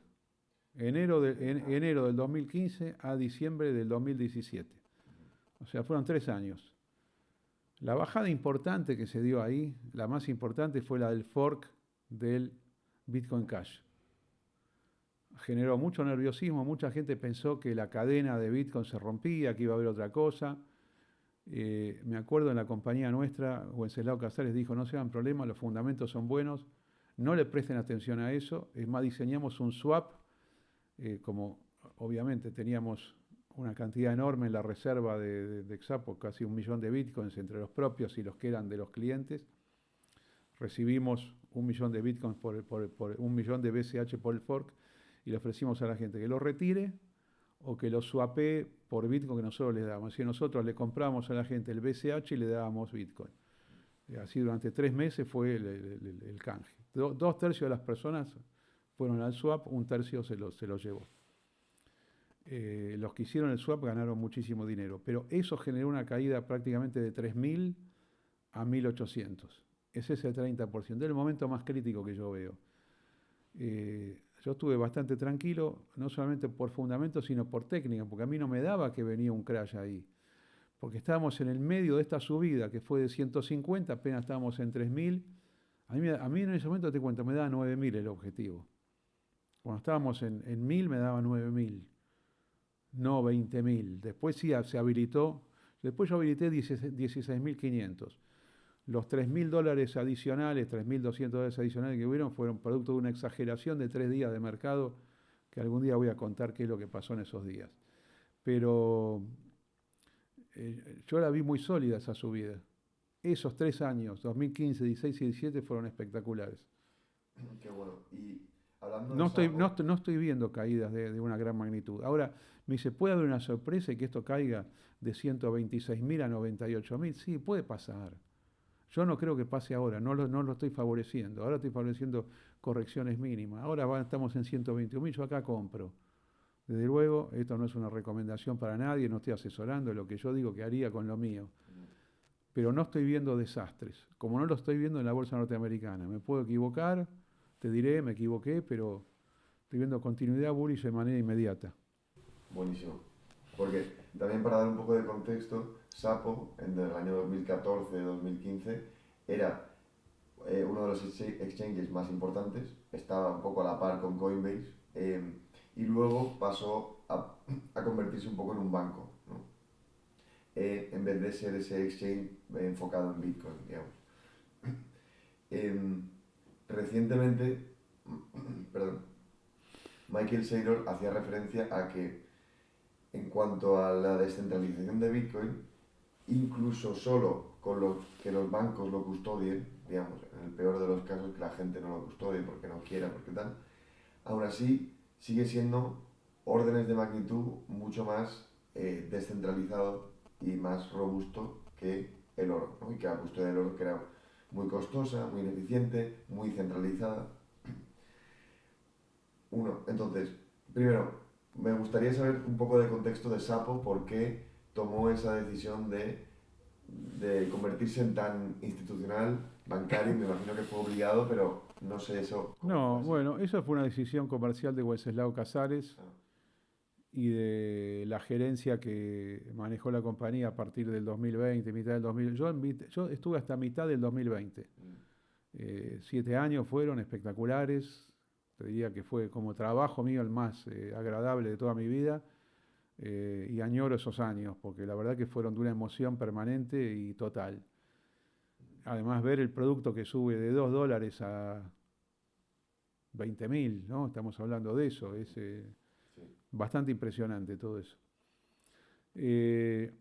enero del 2015 a diciembre del 2017. O sea, fueron 3 años. La bajada importante que se dio ahí, la más importante fue la del fork del Bitcoin Cash. Generó mucho nerviosismo, mucha gente pensó que la cadena de Bitcoin se rompía, que iba a haber otra cosa. Me acuerdo en la compañía nuestra, Wenceslao Casares dijo, no se hagan problemas, los fundamentos son buenos, no le presten atención a eso. Es más, diseñamos un swap, como obviamente teníamos una cantidad enorme en la reserva de Xapo, casi 1 millón de bitcoins entre los propios y los que eran de los clientes. Recibimos 1 millón de bitcoins por 1 millón de BCH por el fork y le ofrecimos a la gente que lo retire o que lo swapee por Bitcoin que nosotros le damos. Es decir, nosotros le compramos a la gente el BCH y le dábamos Bitcoin. Así durante 3 meses fue el canje. 2 tercios de las personas fueron al swap, 1 tercio se lo llevó. Los que hicieron el swap ganaron muchísimo dinero, pero eso generó una caída prácticamente de 3.000 a 1800. Ese es el 30%, es el momento más crítico que yo veo. Yo estuve bastante tranquilo, no solamente por fundamento, sino por técnica, porque a mí no me daba que venía un crash ahí. Porque estábamos en el medio de esta subida, que fue de 150, apenas estábamos en 3000. A mí en ese momento, te cuento, me daba 9000 el objetivo. Cuando estábamos en 1000 me daba 9000, no 20000. Después sí se habilitó, después yo habilité 16500. Los $3000 adicionales, $3200 adicionales que hubieron, fueron producto de una exageración de 3 días de mercado, que algún día voy a contar qué es lo que pasó en esos días. Pero yo la vi muy sólida esa subida. Esos 3 años, 2015, 16 y 17, fueron espectaculares. Qué bueno. Y hablando No de estoy, Sapo, no estoy viendo caídas de una gran magnitud. Ahora, me dice, ¿puede haber una sorpresa y que esto caiga de 126.000 a 98.000? Sí, puede pasar. Yo no creo que pase ahora, no lo estoy favoreciendo. Ahora estoy favoreciendo correcciones mínimas. Ahora estamos en 121.000, yo acá compro. Desde luego, esto no es una recomendación para nadie, no estoy asesorando lo que yo digo que haría con lo mío. Pero no estoy viendo desastres, como no lo estoy viendo en la bolsa norteamericana. Me puedo equivocar, te diré, me equivoqué, pero estoy viendo continuidad bullish de manera inmediata. buenísimo. Porque también para dar un poco de contexto, Sapo en el año 2014-2015 era uno de los exchanges más importantes, estaba un poco a la par con Coinbase, y luego pasó a convertirse un poco en un banco, ¿no? En vez de ser ese exchange enfocado en Bitcoin, digamos. Recientemente, perdón, Michael Saylor hacía referencia a que en cuanto a la descentralización de Bitcoin, incluso solo con que los bancos lo custodien, digamos, en el peor de los casos que la gente no lo custodie porque no quiera, porque tal, aún así sigue siendo órdenes de magnitud mucho más descentralizado y más robusto que el oro, ¿no? Y que la custodia del oro, que era muy costosa, muy ineficiente, muy centralizada. Entonces, primero, me gustaría saber un poco de contexto de Sapo, por qué tomó esa decisión de convertirse en tan institucional, bancario. Me imagino que fue obligado, pero no sé eso cómo fue No, así. bueno, eso fue una decisión comercial de Wenceslao Casares Ah, y de la gerencia que manejó la compañía a partir del 2020, mitad del 2000. Yo estuve hasta mitad del 2020. mm, 7 años fueron espectaculares. Te diría que fue como trabajo mío el más agradable de toda mi vida. Y añoro esos años, porque la verdad que fueron de una emoción permanente y total. Además, ver el producto que sube de $2 a 20.000, ¿no? Estamos hablando de eso, es sí, bastante impresionante todo eso. Eh,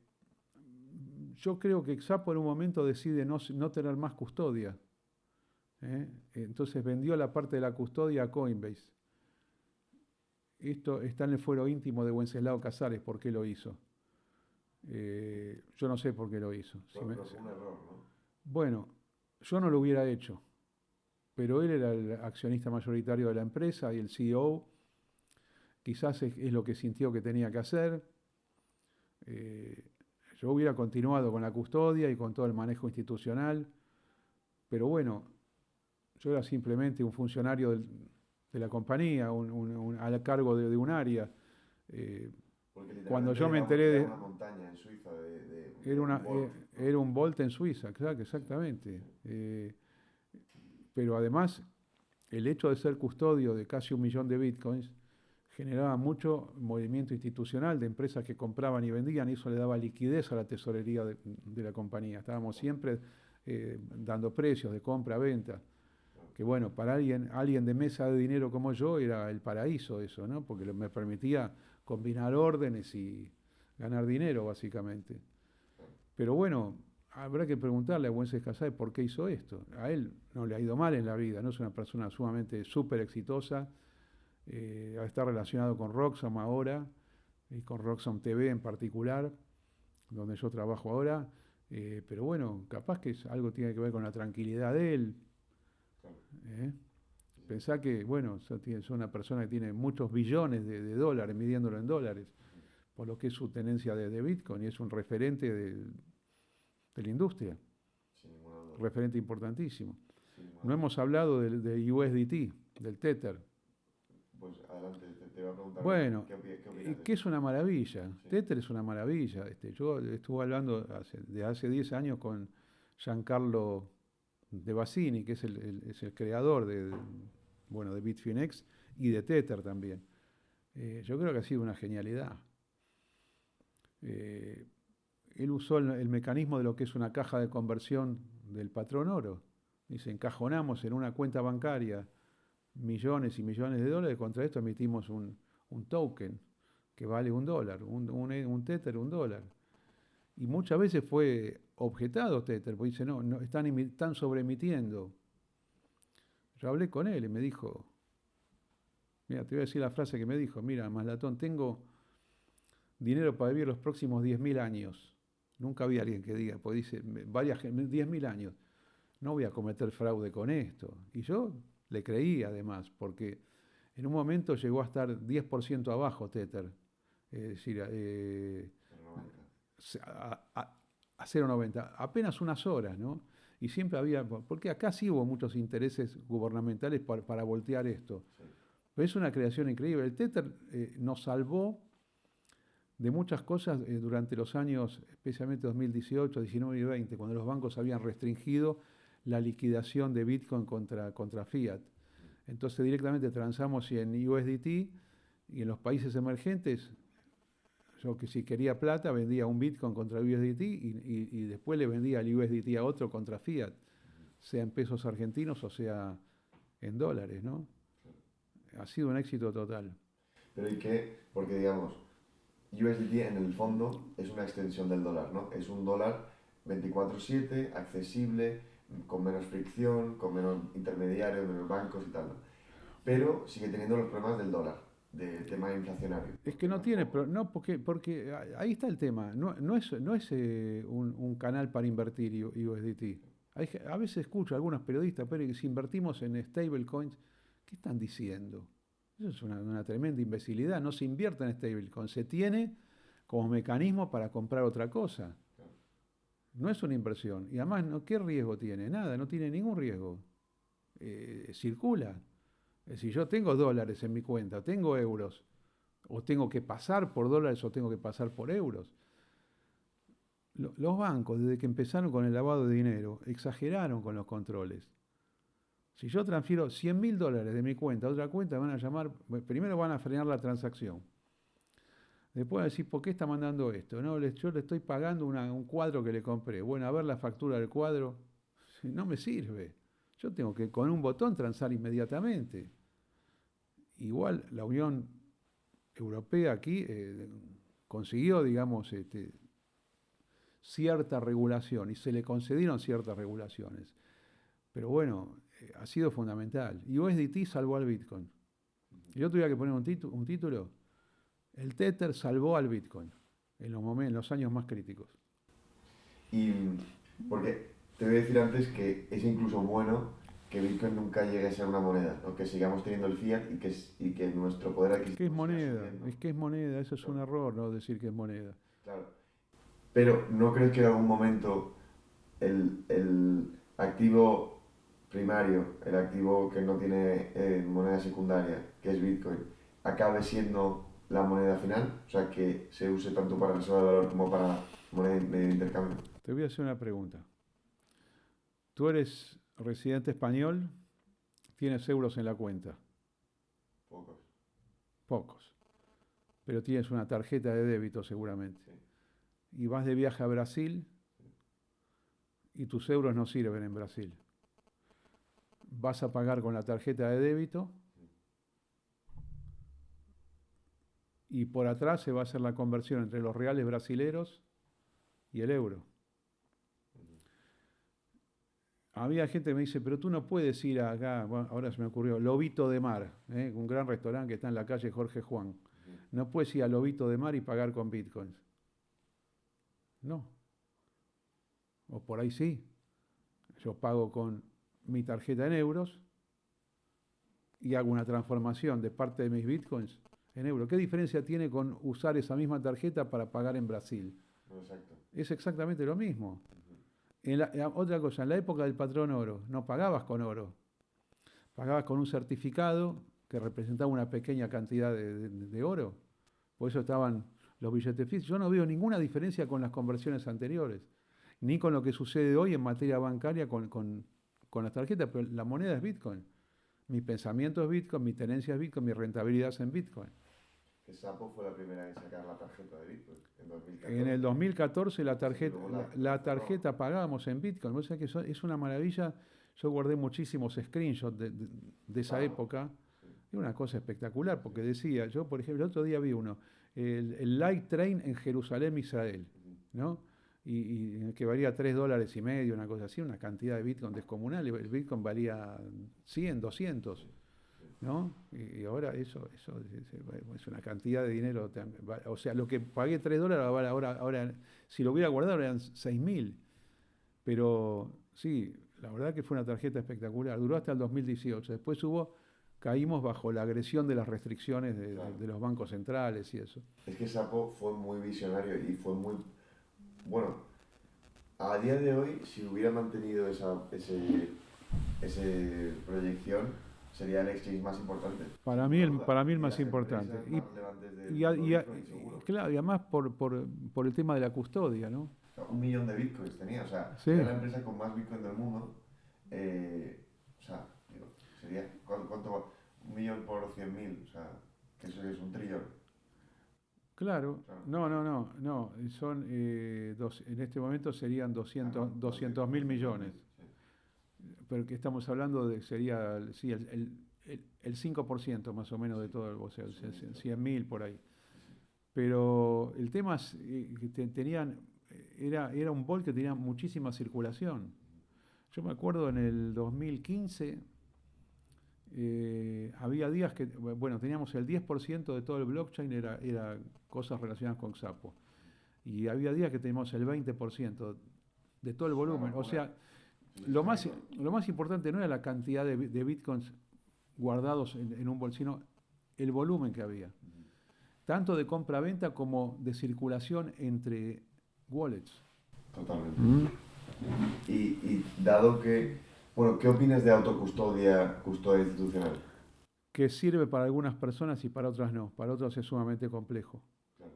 yo creo que Xapo en un momento decide no tener más custodia. ¿Eh? Entonces vendió la parte de la custodia a Coinbase. Esto está en el fuero íntimo de Wenceslao Casares, ¿por qué lo hizo? Yo no sé por qué lo hizo. pero fue un error, ¿no? Bueno, yo no lo hubiera hecho, pero él era el accionista mayoritario de la empresa y el CEO. Quizás es lo que sintió que tenía que hacer. Eh, yo hubiera continuado con la custodia y con todo el manejo institucional, pero bueno, yo era simplemente un funcionario de la compañía, al cargo de un área. Eh, Porque Cuando literalmente yo me era, enteré era de... una montaña en Suiza Era, un Volt, ¿no? era un Volt en Suiza, Sí, exactamente. sí, Pero además, el hecho de ser custodio de casi 1 millón de bitcoins generaba mucho movimiento institucional de empresas que compraban y vendían, y eso le daba liquidez a la tesorería de la compañía. Estábamos siempre dando precios de compra-venta, que bueno, para alguien de mesa de dinero como yo era el paraíso eso, ¿no? Porque me permitía combinar órdenes y ganar dinero, básicamente. Pero bueno, habrá que preguntarle a Wences Casay por qué hizo esto. A él no le ha ido mal en la vida, no es una persona sumamente súper exitosa, está relacionado con Roxxam ahora, y con Roxxam TV en particular, donde yo trabajo ahora, pero bueno, capaz que algo tiene que ver con la tranquilidad de él. claro. ¿Eh? Pensá que, bueno, es una persona que tiene muchos billones de dólares, midiéndolo en dólares, por lo que es su tenencia de Bitcoin, y es un referente de la industria. Sin ninguna referente importantísimo. Sí, No hemos hablado del USDT, del Tether. Pues adelante, te voy a preguntar Bueno, qué opinas de que es esto. una maravilla. Sí. Tether es una maravilla. Yo estuve hablando de hace 10 años con Giancarlo De Bassini, que es el creador bueno, de Bitfinex y de Tether también. Yo creo que ha sido una genialidad. Eh, Él usó el mecanismo de lo que es una caja de conversión del patrón oro. Dice, encajonamos en una cuenta bancaria millones y millones de dólares, contra esto emitimos un token que vale $1, un Tether, $1. Y muchas veces fue objetado Tether, porque dice, no, están sobreemitiendo. Yo hablé con él y me dijo, mira, te voy a decir la frase que me dijo, mira, Maslatón, tengo dinero para vivir los próximos 10.000 años. Nunca había alguien que diga, pues dice, 10.000 años, no voy a cometer fraude con esto. Y yo le creí además, porque en un momento llegó a estar 10% abajo Tether. Es decir, a 0,90, apenas unas horas, ¿no? Y siempre había, porque acá sí hubo muchos intereses gubernamentales para voltear esto. Sí. Pero es una creación increíble. El Tether nos salvó de muchas cosas durante los años, especialmente 2018, 19 y 20, cuando los bancos habían restringido la liquidación de Bitcoin contra Fiat. Entonces directamente transamos en USDT y en los países emergentes, yo que si quería plata vendía un Bitcoin contra USDT y después le vendía el USDT a otro contra Fiat, sea en pesos argentinos o sea en dólares, ¿no? Ha sido un éxito total. Pero ¿y qué? Porque digamos, USDT en el fondo es una extensión del dólar, ¿no? Es un dólar 24/7, accesible, con menos fricción, con menos intermediarios, menos bancos y tal, ¿no? Pero sigue teniendo los problemas del dólar, del tema inflacionario. Es que no tiene, no, porque ahí está el tema. No es un canal para invertir USDT. A veces escucho a algunos periodistas, pero que si invertimos en stablecoins, ¿qué están diciendo? Eso es una tremenda imbecilidad. No se invierte en stablecoins, se tiene como mecanismo para comprar otra cosa. No es una inversión. Y además, ¿qué riesgo tiene? Nada, no tiene ningún riesgo. Circula. Si yo tengo dólares en mi cuenta, tengo euros, o tengo que pasar por dólares o tengo que pasar por euros. Los bancos, desde que empezaron con el lavado de dinero, exageraron con los controles. Si yo transfiero $100.000 de mi cuenta a otra cuenta, van a llamar, primero van a frenar la transacción. Después van a decir, ¿por qué está mandando esto? No, yo le estoy pagando un cuadro que le compré. Bueno, a ver la factura del cuadro. No me sirve. Yo tengo que con un botón transar inmediatamente. Igual la Unión Europea aquí consiguió, digamos, cierta regulación y se le concedieron ciertas regulaciones. Pero bueno, ha sido fundamental. Y USDT salvó al Bitcoin. Yo tuviera que poner un título. El Tether salvó al Bitcoin en los años más críticos. Y porque te voy a decir antes que es incluso bueno que Bitcoin nunca llegue a ser una moneda, ¿no? Que sigamos teniendo el fiat y que nuestro poder adquisitivo ¿Qué es siga moneda? subiendo. Es que es moneda, eso es un error, ¿no? Decir que es moneda. Claro. Pero ¿no crees que en algún momento el activo primario, el activo que no tiene moneda secundaria, que es Bitcoin, acabe siendo la moneda final? O sea, que se use tanto para reserva de valor como para moneda de intercambio. Te voy a hacer una pregunta. Tú eres residente español, tienes euros en la cuenta, Pocos. pocos, pero tienes una tarjeta de débito seguramente. Sí. Y vas de viaje a Brasil y tus euros no sirven en Brasil. Vas a pagar con la tarjeta de débito y por atrás se va a hacer la conversión entre los reales brasileros y el euro. Había gente que me dice, pero tú no puedes ir acá, bueno, ahora se me ocurrió, Lobito de Mar, un gran restaurante que está en la calle Jorge Juan. No puedes ir a Lobito de Mar y pagar con bitcoins. No. O por ahí sí. Yo pago con mi tarjeta en euros y hago una transformación de parte de mis bitcoins en euros. ¿Qué diferencia tiene con usar esa misma tarjeta para pagar en Brasil? Exacto. Es exactamente lo mismo. Otra cosa, en la época del patrón oro, no pagabas con oro, pagabas con un certificado que representaba una pequeña cantidad de oro. Por eso estaban los billetes físicos. Yo no veo ninguna diferencia con las conversiones anteriores, ni con lo que sucede hoy en materia bancaria con las tarjetas, pero la moneda es Bitcoin. Mi pensamiento es Bitcoin, mi tenencia es Bitcoin, mi rentabilidad es en Bitcoin. Que Sapo fue la primera en sacar la tarjeta de Bitcoin, en 2014. En el 2014 la Sí, tarjeta, luego la cerró. tarjeta pagábamos en Bitcoin. O sea que es una maravilla. Yo guardé muchísimos screenshots de esa Claro, época. sí. Y una cosa espectacular, porque decía, yo por ejemplo, el otro día vi uno, el Light Train en Jerusalén, Israel, Ujú. ¿no? Y que valía $3,50, una cosa así, una cantidad de Bitcoin descomunal. El Bitcoin valía 100, 200. ¿No? Y ahora eso es una cantidad de dinero. O sea, lo que pagué $3, ahora si lo hubiera guardado eran 6.000. Pero sí, la verdad que fue una tarjeta espectacular. Duró hasta el 2018. Después caímos bajo la agresión de las restricciones Claro. de los bancos centrales y eso. Es que Sapo fue muy visionario y fue muy... Bueno, a día de hoy, si hubiera mantenido ese proyección, sería el exchange más importante, Para sin mí ninguna el, duda. para mí el Y más las importante. empresas más relevantes del Y, a- mundo y a- Bitcoin, seguro. claro, y además por el tema de la custodia, ¿no? O sea, 1 millón de Bitcoins tenía, o sea, Sí. era la empresa con más Bitcoin del mundo. O sea, digo, sería, ¿cuánto va? 1 millón por 100.000, o sea, que eso es 1 trillón. Claro, Claro. no, son, en este momento serían Ah, no, 200.000 millones, sí. pero que estamos hablando sería sí, el 5% más o menos de Sí, todo, o sea, es un montón. 100.000 por ahí. Sí, sí. Pero el tema es que era un bol que tenía muchísima circulación. Yo me acuerdo en el 2015, había días que, bueno, teníamos el 10% de todo el blockchain era cosas relacionadas con Xapo. Y había días que teníamos el 20% de todo el Es una volumen. O locura. sea, Sí, lo está más, viendo. lo más importante no era la cantidad de bitcoins guardados en un bolsillo, sino el volumen que había. Tanto de compra-venta como de circulación entre wallets. Totalmente. Mm. Y dado que, bueno, ¿qué opinas de custodia institucional? Que sirve para algunas personas y para otras no. Para otras es sumamente complejo. Claro.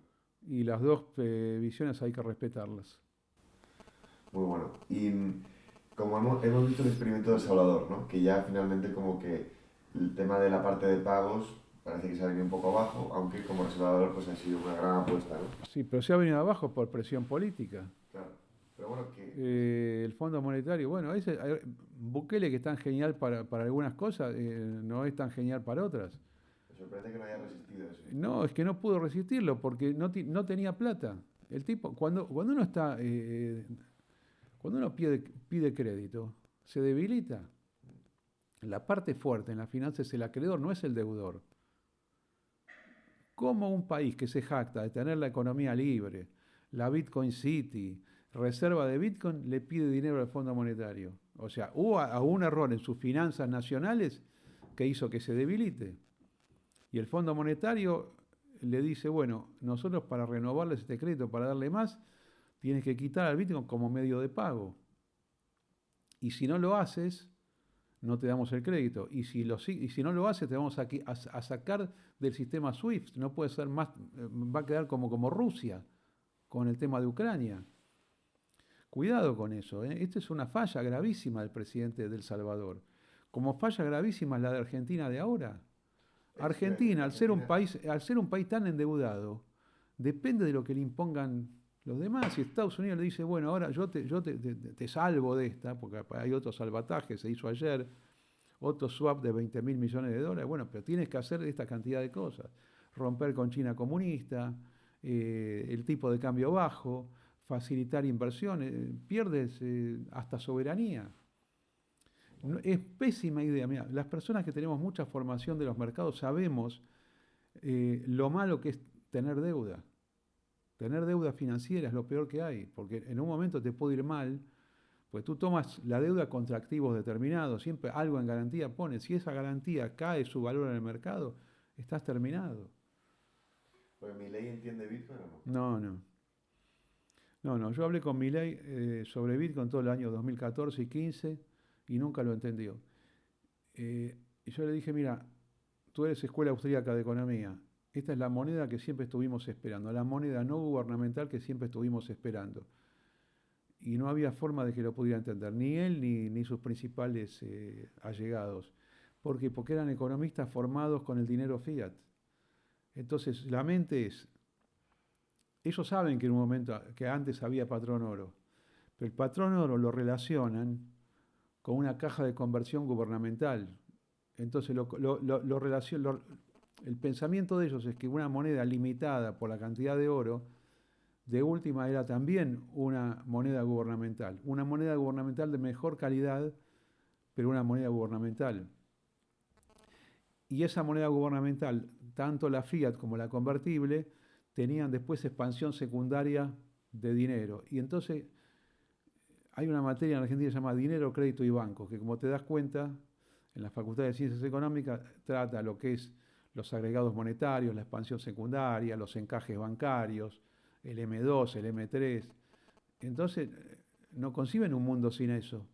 Y las dos visiones hay que respetarlas. Muy bueno. Y como hemos visto el experimento de Salvador, ¿no? Que ya finalmente como que el tema de la parte de pagos parece que se ha venido un poco abajo, aunque como El Salvador pues ha sido una gran apuesta, ¿no? Sí, pero se ha venido abajo por presión política. Claro. Pero bueno, que El Fondo Monetario, bueno, Bukele, que es tan genial para algunas cosas, no es tan genial para otras. me sorprende que no haya resistido eso. No, es que no pudo resistirlo porque no tenía plata. El tipo, cuando uno pide crédito, se debilita. La parte fuerte en las finanzas es el acreedor, no es el deudor. ¿Cómo un país que se jacta de tener la economía libre, la Bitcoin City, reserva de Bitcoin, le pide dinero al Fondo Monetario? O sea, hubo un error en sus finanzas nacionales que hizo que se debilite. Y el Fondo Monetario le dice, bueno, nosotros para renovarles este crédito, para darle más, tienes que quitar al Bitcoin como medio de pago. Y si no lo haces, no te damos el crédito. Y si no lo haces, te vamos a sacar del sistema SWIFT. No puede ser más, va a quedar como Rusia con el tema de Ucrania. Cuidado con eso, ¿eh? Esta es una falla gravísima del presidente de El Salvador. Como falla gravísima es la de Argentina de ahora. Es que Argentina, Argentina, al ser un país tan endeudado, depende de lo que le impongan los demás. Si Estados Unidos le dice, bueno, ahora yo te salvo de esta, porque hay otro salvataje, se hizo ayer, otro swap de 20.000 millones de dólares, bueno, pero tienes que hacer esta cantidad de cosas. Romper con China comunista, el tipo de cambio bajo, facilitar inversiones, pierdes hasta soberanía. Es pésima idea. Mira, las personas que tenemos mucha formación de los mercados sabemos lo malo que es tener deuda. Tener deuda financiera es lo peor que hay, porque en un momento te puede ir mal, pues tú tomas la deuda contra activos determinados, siempre algo en garantía pones. Si esa garantía cae su valor en el mercado, estás terminado. pues mi ley entiende Bitcoin o no. No, no. No, no, yo hablé con Milei sobre Bitcoin todo el año 2014 y 15 y nunca lo entendió. Y yo le dije, mira, tú eres Escuela Austríaca de Economía. Esta es la moneda que siempre estuvimos esperando, la moneda no gubernamental que siempre estuvimos esperando. Y no había forma de que lo pudiera entender, ni él ni sus principales allegados. ¿Por qué? Porque eran economistas formados con el dinero fiat. Entonces, la mente es, ellos saben que en un momento, que antes había patrón oro, pero el patrón oro lo relacionan con una caja de conversión gubernamental. Entonces, el pensamiento de ellos es que una moneda limitada por la cantidad de oro, de última era también una moneda gubernamental de mejor calidad, pero una moneda gubernamental. Y esa moneda gubernamental, tanto la fiat como la convertible, tenían después expansión secundaria de dinero. Y entonces hay una materia en Argentina que se llama dinero, crédito y banco, que como te das cuenta, en la Facultad de Ciencias Económicas trata lo que es los agregados monetarios, la expansión secundaria, los encajes bancarios, el M2, el M3. Entonces, no conciben un mundo sin eso.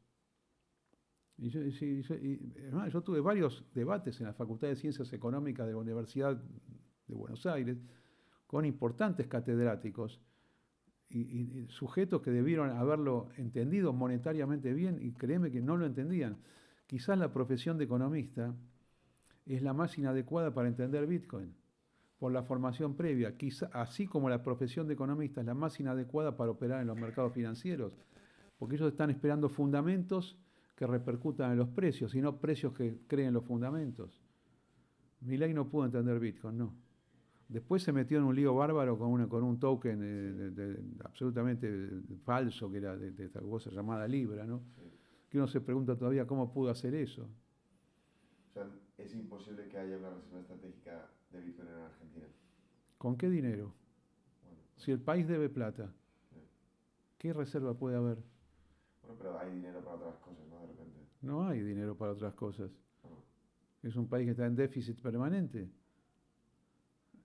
Además, yo tuve varios debates en la Facultad de Ciencias Económicas de la Universidad de Buenos Aires con importantes catedráticos y sujetos que debieron haberlo entendido monetariamente bien y créeme que no lo entendían. Quizás la profesión de economista es la más inadecuada para entender Bitcoin, por la formación previa, quizá, así como la profesión de economista es la más inadecuada para operar en los mercados financieros, porque ellos están esperando fundamentos que repercutan en los precios, y no precios que creen los fundamentos. Milei no pudo entender Bitcoin, no. Después se metió en un lío bárbaro con un token absolutamente falso, que era de esta cosa llamada Libra, ¿no? Sí. Que uno se pregunta todavía cómo pudo hacer eso. O sea, es imposible que haya una reserva estratégica de Bitcoin en Argentina. ¿Con qué dinero? Bueno, Si el país debe plata, sí. ¿qué reserva puede haber? Bueno, pero hay dinero para otras cosas, ¿no? De repente. No hay dinero para otras cosas. No. Es un país que está en déficit permanente.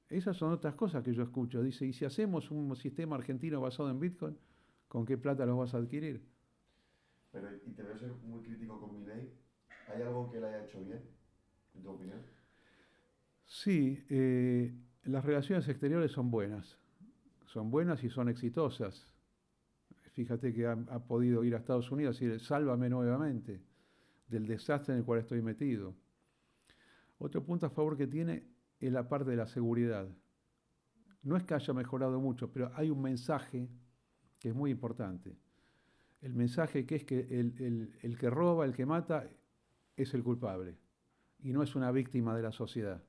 Esas son otras cosas que yo escucho. Dice, ¿y si hacemos un sistema argentino basado en Bitcoin, con qué plata los vas a adquirir? Pero, y te veo ser muy crítico con Milei, ¿hay algo que él haya hecho bien, en tu opinión? Sí, las relaciones exteriores son buenas. Son buenas y son exitosas. Fíjate que ha podido ir a Estados Unidos y decir, sálvame nuevamente del desastre en el cual estoy metido. Otro punto a favor que tiene es la parte de la seguridad. No es que haya mejorado mucho, pero hay un mensaje que es muy importante. El mensaje que es que el que roba, el que mata, es el culpable y no es una víctima de la sociedad.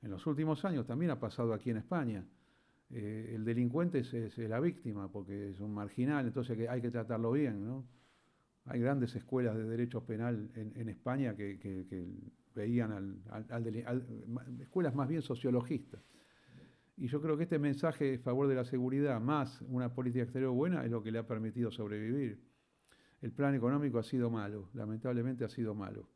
En los últimos años también ha pasado aquí en España. El delincuente es la víctima porque es un marginal, entonces hay que tratarlo bien, ¿no? Hay grandes escuelas de derecho penal en España que veían escuelas más bien sociologistas. Y yo creo que este mensaje a favor de la seguridad más una política exterior buena es lo que le ha permitido sobrevivir. El plan económico ha sido malo, lamentablemente ha sido malo.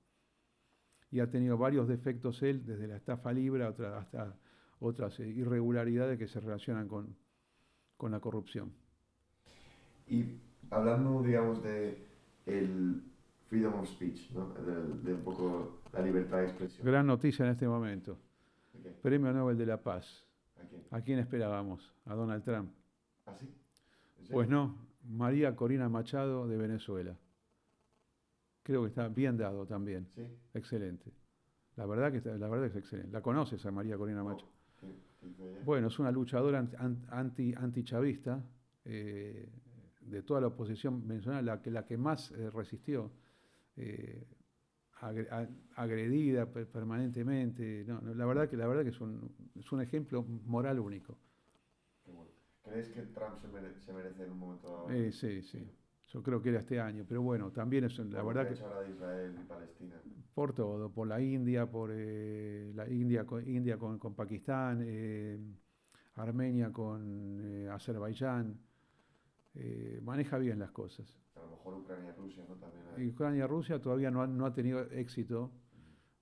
Y ha tenido varios defectos él, desde la estafa libre hasta otras irregularidades que se relacionan con la corrupción. Y hablando, digamos, de el freedom of speech, ¿no? De un poco la libertad de expresión. Gran noticia en este momento. ¿De qué? Premio Nobel de la Paz. ¿A quién? ¿A quién esperábamos? ¿A Donald Trump? ¿Ah, sí? ¿En serio? Pues no, María Corina Machado de Venezuela. Creo que está bien dado también. Sí. Excelente. La verdad que es excelente. ¿La conoces a María Corina No. Machado? ¿Qué hizo ella? Bueno, es una luchadora antichavista de toda la oposición venezolana, la que más resistió, agredida permanentemente. No, la verdad que es un ejemplo moral único. Qué bueno. ¿Crees que Trump se merece en un momento dado? Sí. Yo creo que era este año, pero bueno, también es la Por lo verdad que ha que hecho ahora de Israel y Palestina. por todo, por la India, por la India con Pakistán, Armenia con Azerbaiyán, maneja bien las cosas. A lo mejor Ucrania y Rusia, ¿no? También Y Ucrania-Rusia todavía no ha tenido éxito.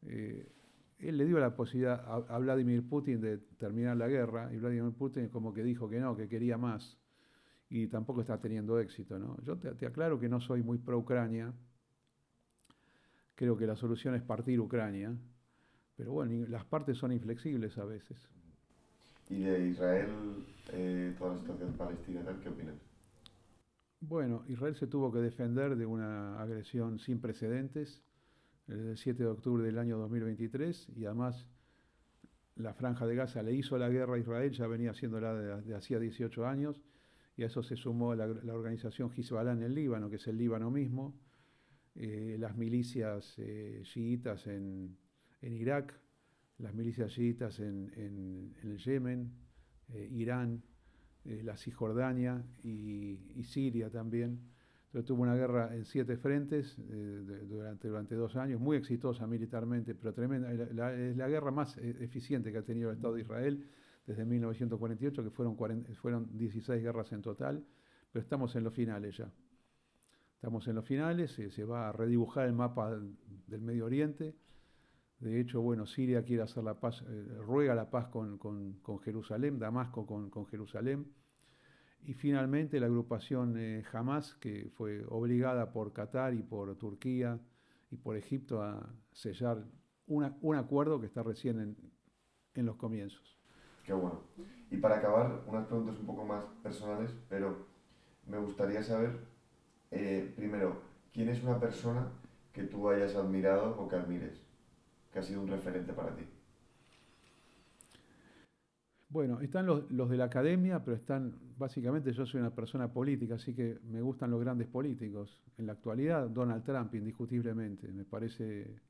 Él le dio la posibilidad a Vladimir Putin de terminar la guerra y Vladimir Putin como que dijo que no, que quería más. y tampoco está teniendo éxito, ¿no? Yo te aclaro que no soy muy pro Ucrania, creo que la solución es partir Ucrania, pero bueno, las partes son inflexibles a veces. ¿Y de Israel, toda la situación palestina, tal, qué opinas? Bueno, Israel se tuvo que defender de una agresión sin precedentes el 7 de octubre del año 2023 y además la Franja de Gaza le hizo la guerra a Israel, ya venía haciéndola de hacía 18 años, y a eso se sumó la organización Hezbollah en el Líbano, que es el Líbano mismo, las milicias chiitas en Irak, las milicias chiitas en el Yemen, Irán, la Cisjordania y Siria también. Entonces tuvo una guerra en 7 frentes durante 2 años, muy exitosa militarmente, pero tremenda. Es la guerra más eficiente que ha tenido el Estado de Israel desde 1948, que fueron 16 guerras en total, pero estamos en los finales ya. Estamos en los finales, se va a redibujar el mapa del Medio Oriente. De hecho, bueno, Siria quiere hacer la paz, ruega la paz con Jerusalén, Damasco con Jerusalén. Y finalmente la agrupación Hamas, que fue obligada por Qatar y por Turquía y por Egipto a sellar un acuerdo que está recién en los comienzos. Qué bueno. Y para acabar, unas preguntas un poco más personales, pero me gustaría saber, primero, ¿quién es una persona que tú hayas admirado o que admires, que ha sido un referente para ti? Bueno, están los de la academia, pero básicamente yo soy una persona política, así que me gustan los grandes políticos. En la actualidad, Donald Trump, indiscutiblemente, me parece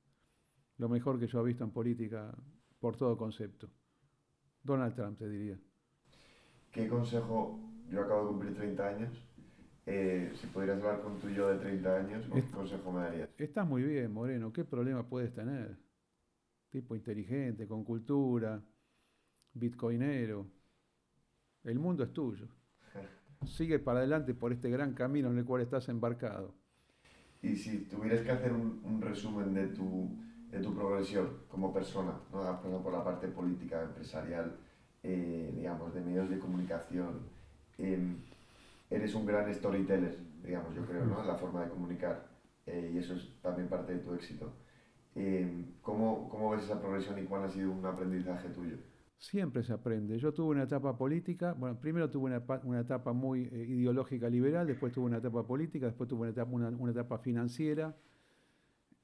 lo mejor que yo he visto en política por todo concepto. Donald Trump, te diría. ¿Qué consejo, yo acabo de cumplir 30 años, si pudieras hablar con tu yo de 30 años, ¿qué consejo me darías? Estás muy bien, Moreno, ¿qué problema puedes tener? Tipo inteligente, con cultura, bitcoinero. El mundo es tuyo. Sigue para adelante por este gran camino en el cual estás embarcado. Y si tuvieras que hacer un resumen de tu progresión como persona, ¿no? Has pasado por la parte política, empresarial, digamos, de medios de comunicación, em, eres un gran storyteller, digamos, yo creo, ¿no? En la forma de comunicar, y eso es también parte de tu éxito. ¿Cómo ves esa progresión y cuál ha sido un aprendizaje tuyo? Siempre se aprende. Yo tuve una etapa política, bueno, primero tuve una etapa muy ideológica liberal, después tuve una etapa política, después tuve una etapa financiera,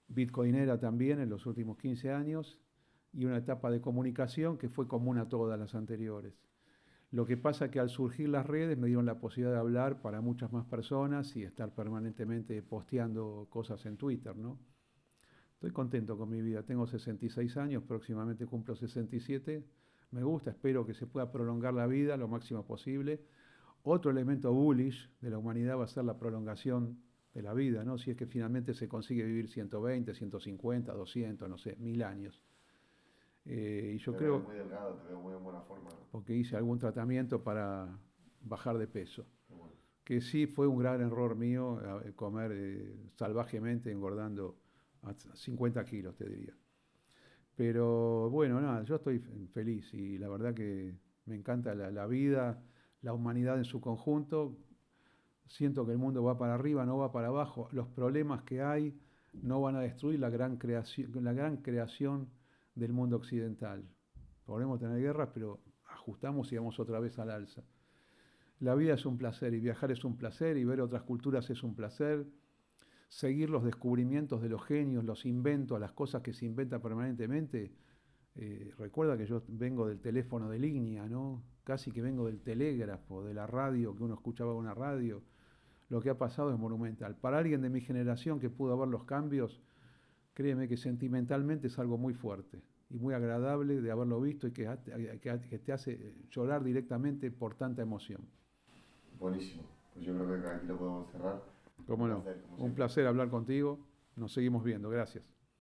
bitcoinera también en los últimos 15 años, y una etapa de comunicación que fue común a todas las anteriores. Lo que pasa es que al surgir las redes me dieron la posibilidad de hablar para muchas más personas y estar permanentemente posteando cosas en Twitter, ¿no? Estoy contento con mi vida, tengo 66 años, próximamente cumplo 67, me gusta, espero que se pueda prolongar la vida lo máximo posible. Otro elemento bullish de la humanidad va a ser la prolongación de la vida, ¿no? Si es que finalmente se consigue vivir 120, 150, 200, no sé, 1000 años. Y yo Te veo creo, muy delgado, te veo muy en buena forma, ¿no? porque hice algún tratamiento para bajar de peso, Qué bueno. que sí fue un gran error mío comer salvajemente, engordando a 50 kilos, te diría. Pero bueno, nada, yo estoy feliz y la verdad que me encanta la vida, la humanidad en su conjunto. Siento que el mundo va para arriba, no va para abajo. Los problemas que hay no van a destruir la gran creación del mundo occidental. Podremos tener guerras, pero ajustamos y vamos otra vez al alza. La vida es un placer y viajar es un placer y ver otras culturas es un placer. Seguir los descubrimientos de los genios, los inventos, las cosas que se inventan permanentemente. Recuerda que yo vengo del teléfono de línea, ¿no? Casi que vengo del telégrafo, de la radio, que uno escuchaba una radio. Lo que ha pasado es monumental. Para alguien de mi generación que pudo ver los cambios, créeme que sentimentalmente es algo muy fuerte y muy agradable de haberlo visto y que te hace llorar directamente por tanta emoción. Buenísimo. Pues yo creo que aquí lo podemos cerrar. Un ¿Cómo no? placer, como Un siempre. placer hablar contigo. Nos seguimos viendo. Gracias.